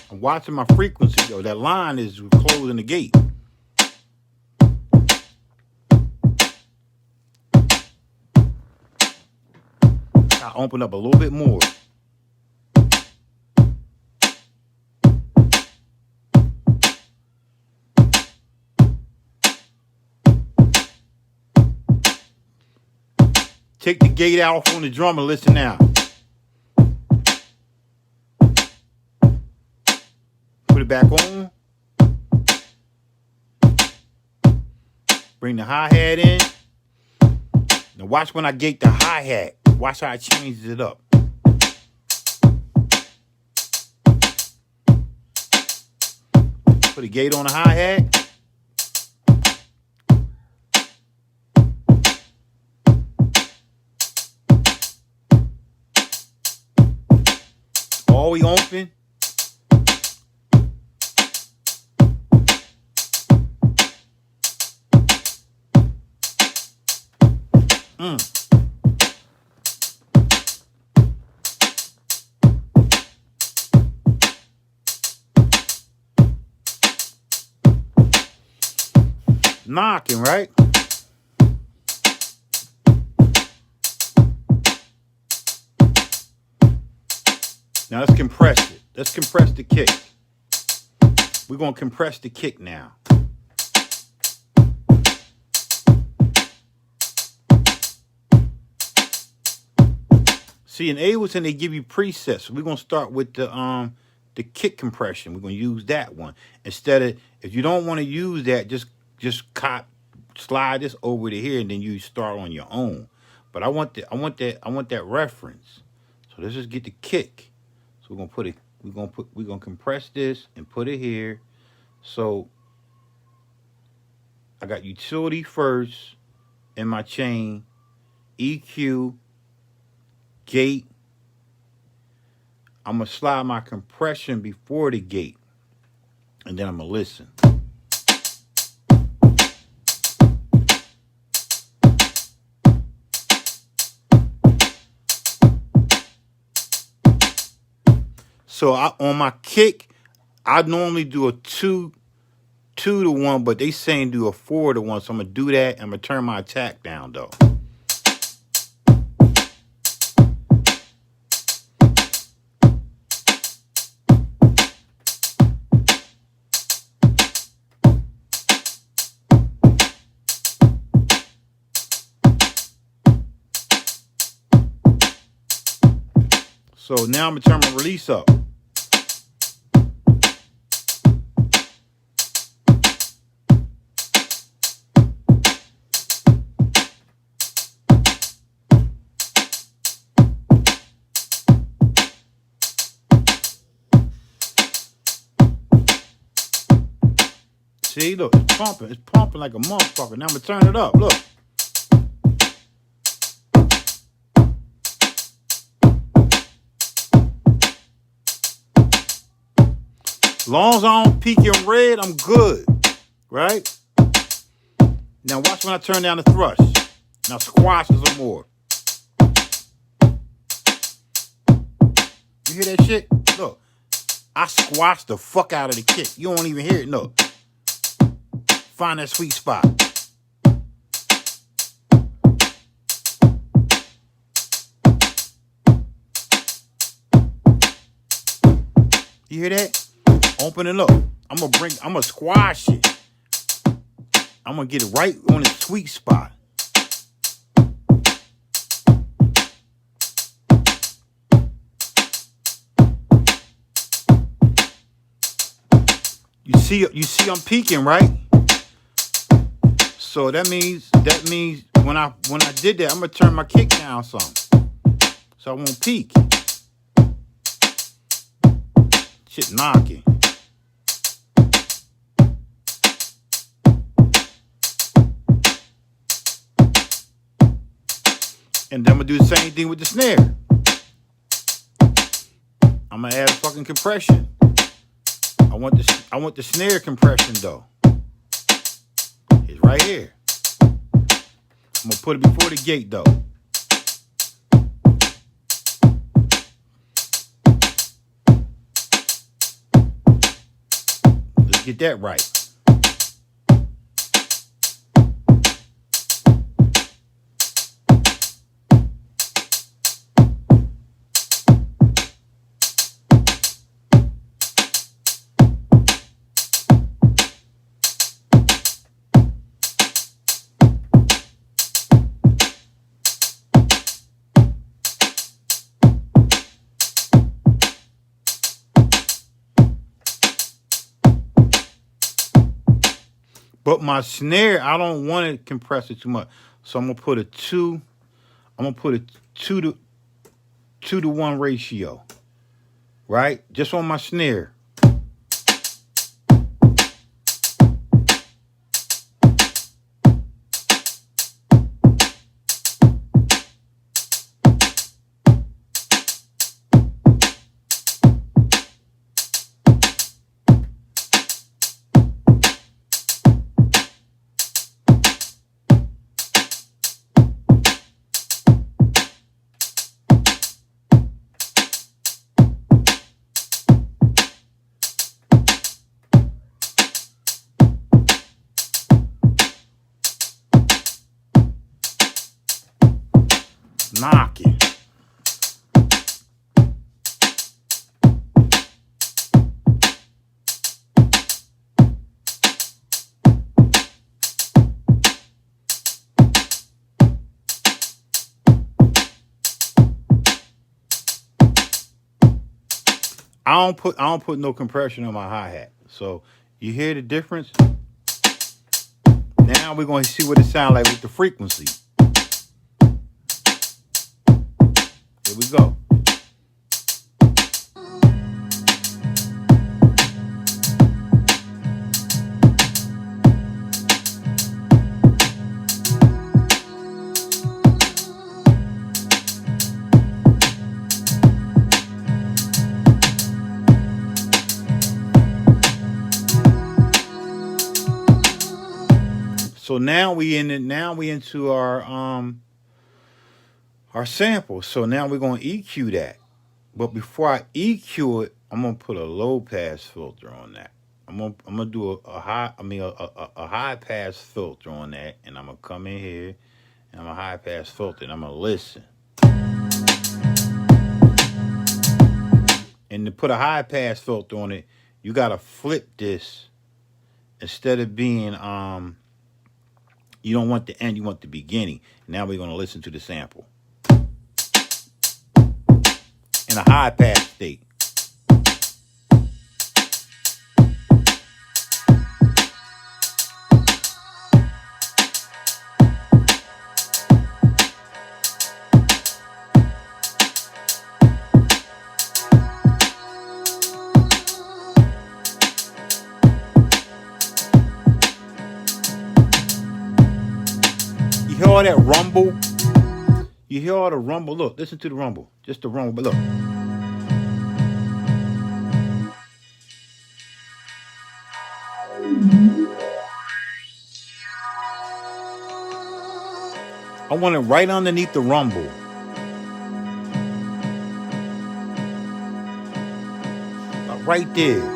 [SPEAKER 1] I'm watching my frequency though. That line is closing the gate. I open up a little bit more. Take the gate out on the drum and listen now. Put it back on. Bring the hi-hat in. Now watch when I gate the hi-hat. Watch how it changes it up. Put a gate on the hi-hat. All the way open. Knocking, right? Now let's compress it. Let's compress the kick. We're going to compress the kick now. See, in Ableton, they give you presets. So we're going to start with the kick compression. We're going to use that one. Instead of, if you don't want to use that, just slide this over to here and then you start on your own. But I want that reference. So let's just get the kick. So we're gonna compress this and put it here. So I got utility first in my chain, EQ, gate. I'm gonna slide my compression before the gate, and then I'm gonna listen. So on my kick, I normally do a 2-to-1, but they saying do a 4-to-1. So I'm gonna do that. I'm gonna turn my attack down though. So now I'm gonna turn my release up. See, look, it's pumping like a motherfucker. Now I'm gonna turn it up, look. As long as I don't peak in red, I'm good. Right? Now watch when I turn down the thrush. Now squash a little more. You hear that shit? Look. I squash the fuck out of the kick. You don't even hear it. No. Find that sweet spot. You hear that? Open it up. I'm gonna squash it. I'm gonna get it right on the sweet spot. You see I'm peaking, right? So that means when I did that, I'm gonna turn my kick down some. So I won't peak. Shit knocking. And then I'm gonna do the same thing with the snare. I'm gonna add a fucking compression. I want the snare compression though. It's right here. I'm gonna put it before the gate though. Let's get that right. But my snare, I don't want to compress it too much. So I'm gonna put a 2 to 1 ratio. Right? Just on my snare. Knocking. I don't put no compression on my hi-hat. So you hear the difference? Now we're going to see what it sounds like with the frequency. Here we go. So now we into our sample. So now we're going to EQ that. But before I EQ it, I'm going to put a low pass filter on that. I'm going to do a high pass filter on that, and I'm going to come in here and I'm a high pass filter and I'm going to listen. And to put a high pass filter on it, you got to flip this. Instead of being you don't want the end, you want the beginning. Now we're going to listen to the sample in a high pass state. You hear all that rumble? You hear all the rumble? Look, listen to the rumble. Just the rumble, but look. I want it right underneath the rumble. Right there.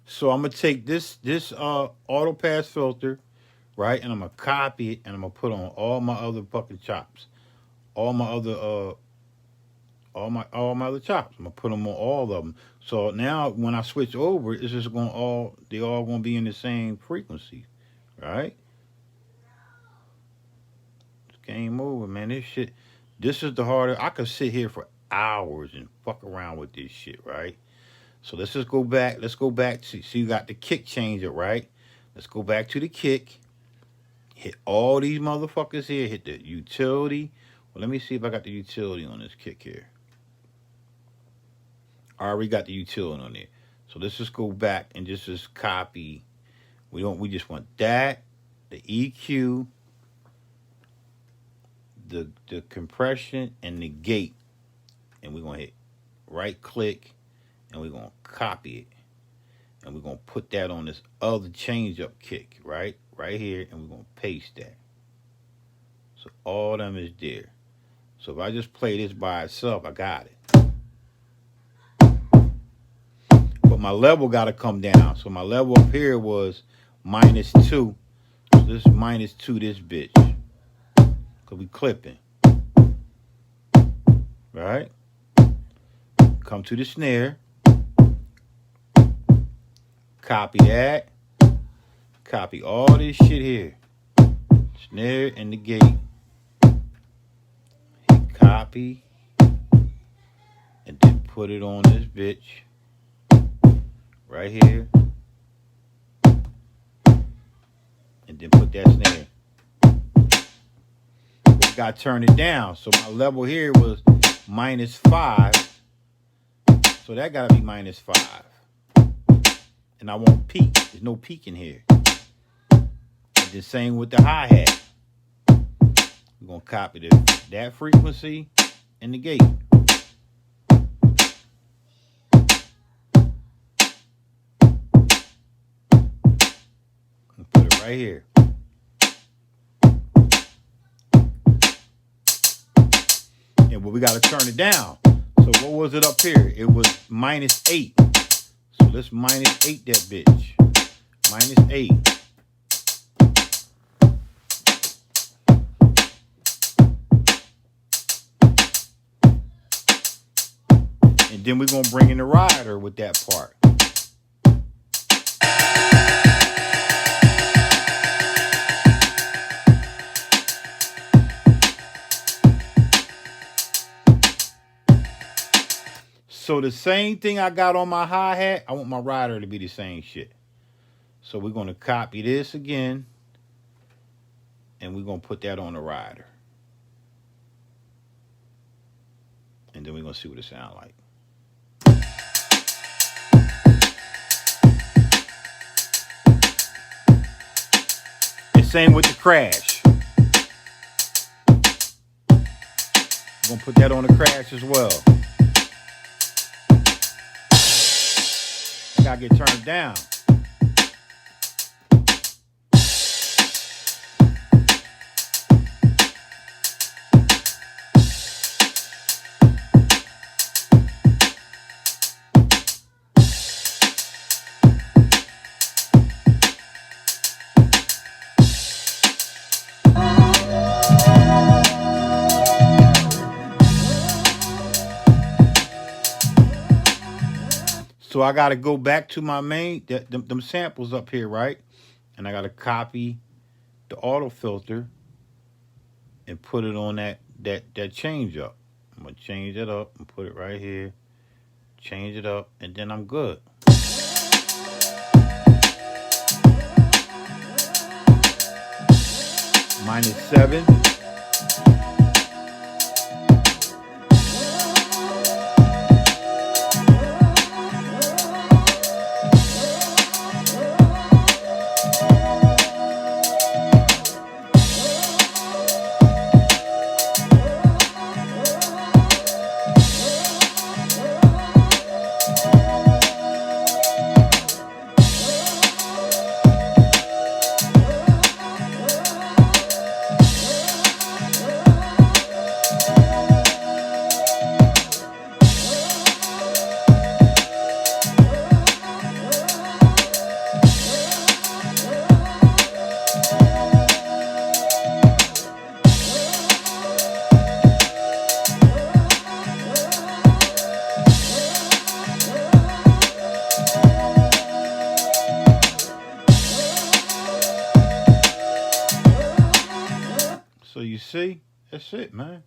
[SPEAKER 1] So I'm gonna take this auto pass filter, right, and I'm gonna copy it and I'm gonna put on all my other fucking chops, all my other all my other chops. I'm gonna put them on all of them. So now when I switch over, it's just gonna they all gonna be in the same frequency, right? It's game over, man. This shit. This is the hardest. I could sit here for hours and fuck around with this shit, right? So let's just go back. Let's go back to so you got the kick changer, right? Let's go back to the kick. Hit all these motherfuckers here. Hit the utility. Well, let me see if I got the utility on this kick here. I already got the utility on there. So let's just go back and just copy. We just want that, the EQ, the compression, and the gate. And we're gonna hit right click and we're gonna copy it. And we're gonna put that on this other change up kick, right? Right here, and we're gonna paste that. So all of them is there. So if I just play this by itself, I got it. But my level gotta come down. So my level up here was -2. So this is -2 this bitch. Cause we clipping. Right? Come to the snare. Copy that. Copy all this shit here. Snare and the gate. Hit copy. And then put it on this bitch. Right here. And then put that snare. We got to turn it down. So my level here was -5. So that got to be -5. And I won't peak. There's no peak in here. And the same with the hi-hat. We're going to copy that frequency and the gate. And put it right here. And we got to turn it down. So what was it up here? It was -8. So let's -8 that bitch. -8. And then we're going to bring in the rider with that part. So the same thing I got on my hi-hat, I want my rider to be the same shit. So we're going to copy this again. And we're going to put that on the rider. And then we're going to see what it sounds like. And same with the crash. We're going to put that on the crash as well. I got to get turned down. So I got to go back to my main, them samples up here, right? And I got to copy the auto filter and put it on that change up. I'm going to change it up and put it right here. Change it up, and then I'm good. -7. So you see, that's it, man.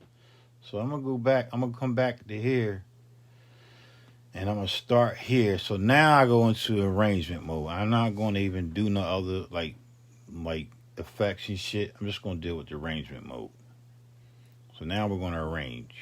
[SPEAKER 1] So I'm gonna go back. I'm gonna come back to here, and I'm gonna start here. So now I go into arrangement mode. I'm not gonna even do no other like effects and shit. I'm just gonna deal with the arrangement mode. So now we're gonna arrange.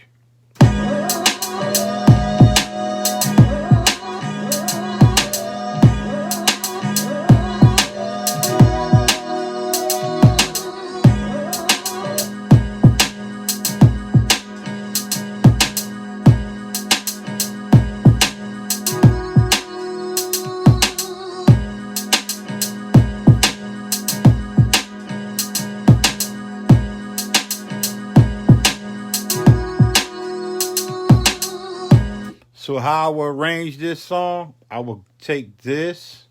[SPEAKER 1] So how I will arrange this song, I will take this.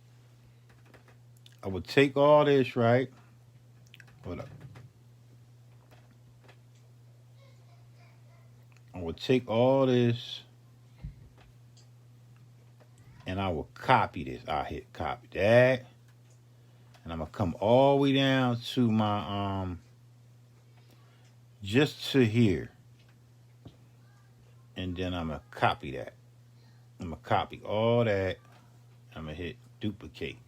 [SPEAKER 1] I will take all this, right? Hold up. I will take all this and I will copy this. I'll hit copy that. And I'm gonna come all the way down to my just to here. And then I'm gonna copy that. I'm gonna copy all that. I'm gonna hit duplicate.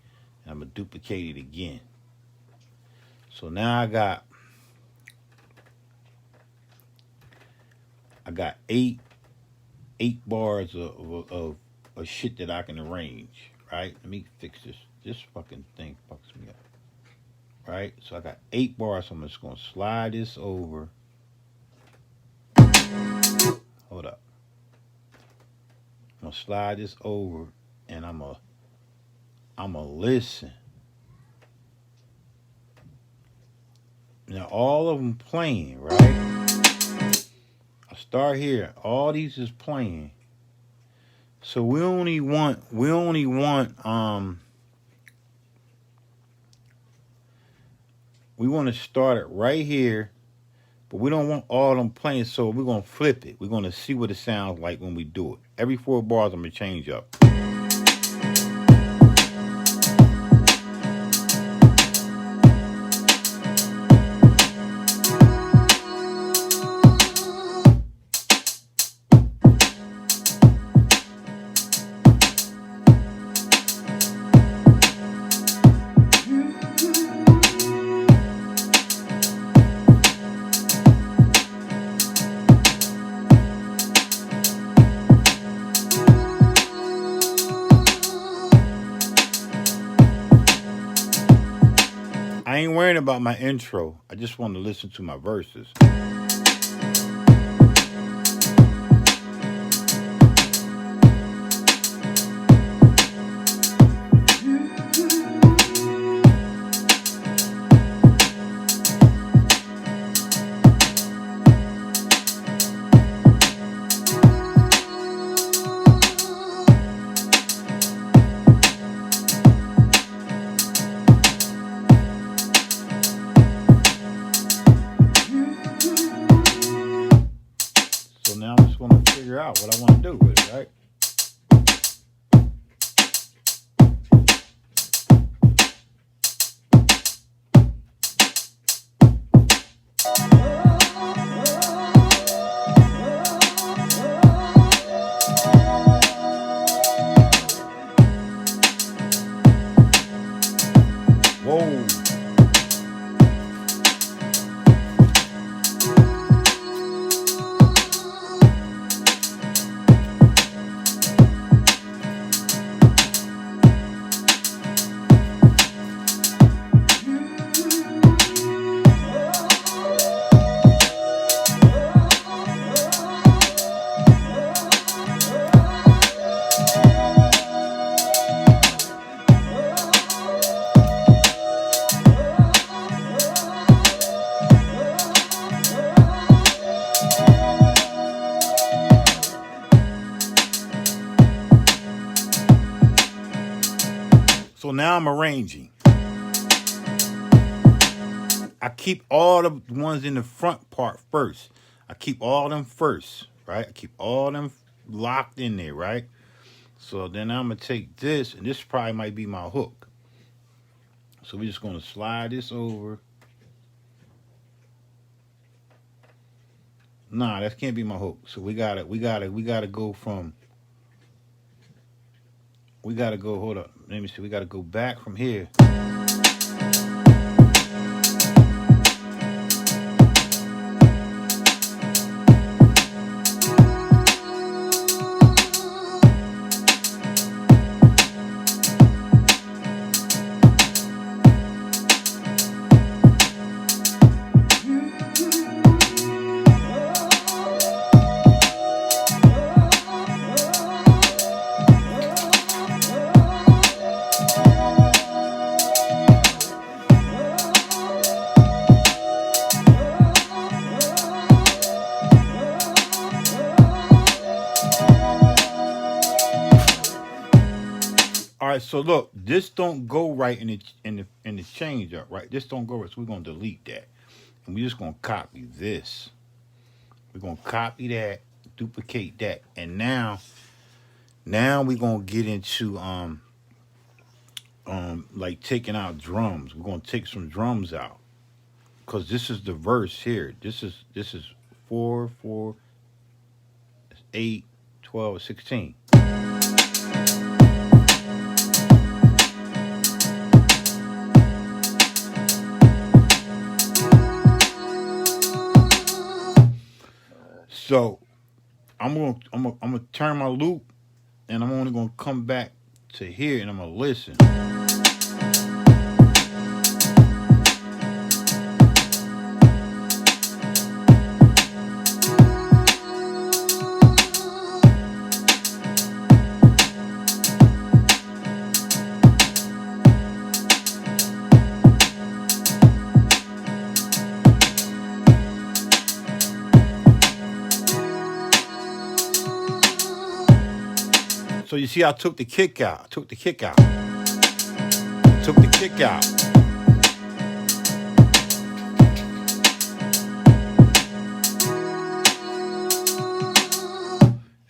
[SPEAKER 1] And I'm gonna duplicate it again. So now I got eight bars of shit that I can arrange, right? Let me fix this. This fucking thing fucks me up. Right? So I got 8 bars, so I'm just gonna slide this over. Hold up. I'm gonna slide this over and I'm gonna listen. Now all of them playing, right? I start here. All these is playing. So we only want we want to start it right here, but we don't want all of them playing, so we're going to flip it. We're going to see what it sounds like when we do it. Every 4 bars, I'm going to change up. I ain't worrying about my intro. I just want to listen to my verses. So now I'm arranging. I keep all the ones in the front part first. I keep all them first, right? I keep all them locked in there, right? So then I'm going to take this, and this probably might be my hook. So we're just going to slide this over. Nah, that can't be my hook. So we gotta go from, hold up. Let me see, we gotta go back from here. All right, so look, this don't go right in the change up, right? This don't go right, so we're gonna delete that, and we're just gonna copy this. We're gonna copy that, duplicate that, and now we're gonna get into like taking out drums. We're gonna take some drums out, because this is the verse here. This is 4, 4, 8, 12, 16. So I'm gonna turn my loop, and I'm only gonna come back to here, and I'm gonna listen. So you see, I took the kick out. Took the kick out. And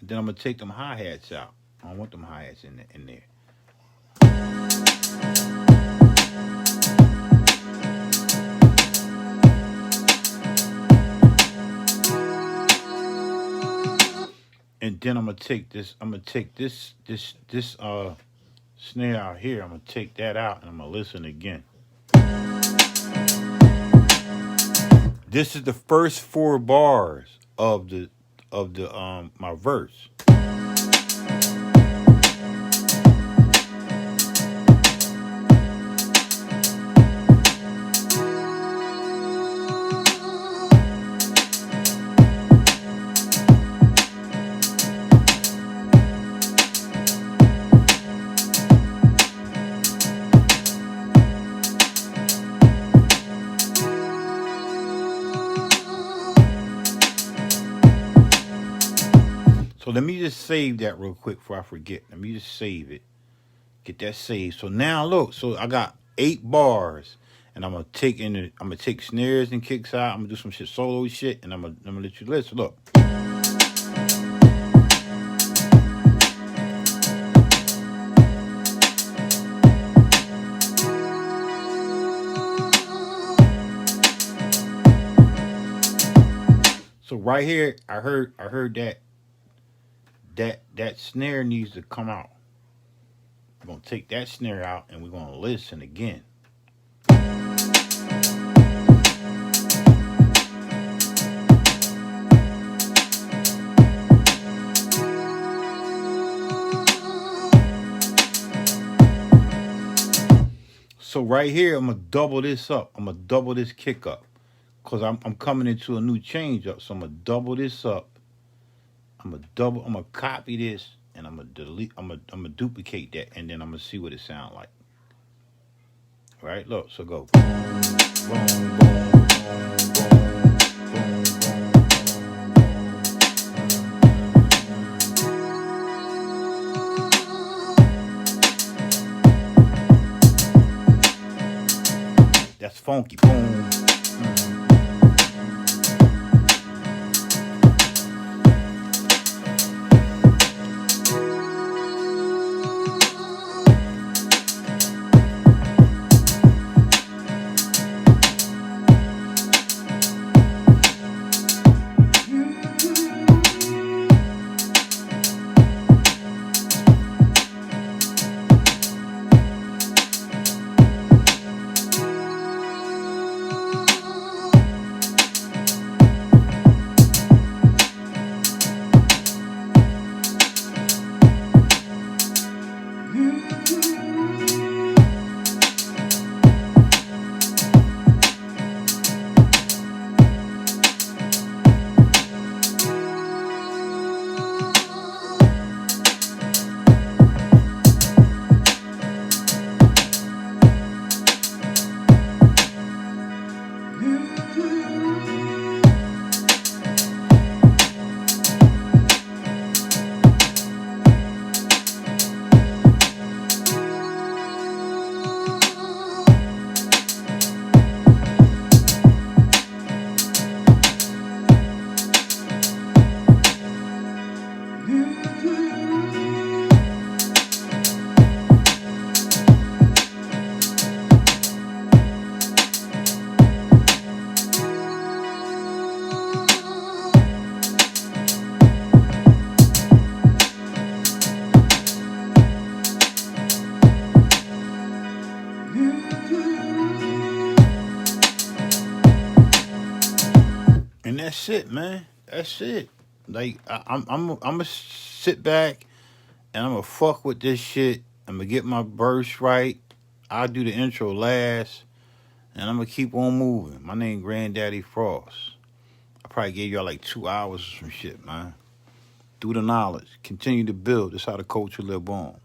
[SPEAKER 1] then I'm gonna take them hi-hats out. I don't want them hi-hats in there. And then I'm gonna take this snare out here. I'm gonna take that out, and I'm gonna listen again. This is the first 4 bars of my verse. So let me just save that real quick before I forget. Let me just save it. Get that saved. So now look, so I got 8 bars, and I'm gonna take snares and kicks out. I'm gonna do some solo shit, and I'm gonna let you listen. Look. So right here, I heard that snare needs to come out. We're gonna take that snare out, and we're gonna listen again. So right here, I'm gonna double this up. I'm gonna double this kick up, because I'm coming into a new change up. So I'm gonna double this up. I'm gonna copy this, and I'm gonna delete. I'm gonna duplicate that, and then I'm gonna see what it sounds like. All right, look. So go. Boom, boom, boom, boom, boom, boom, boom. That's funky. Boom. And that's it, man. That's it. Like I'm gonna sit back and I'm gonna fuck with this shit. I'm gonna get my verse right. I'll do the intro last, and I'm gonna keep on moving. My name Granddaddy Frost. I probably gave y'all like 2 hours or some shit, man. Through the knowledge, continue to build. That's how the culture live on.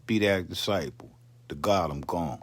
[SPEAKER 1] Be that disciple. To God, I'm gone.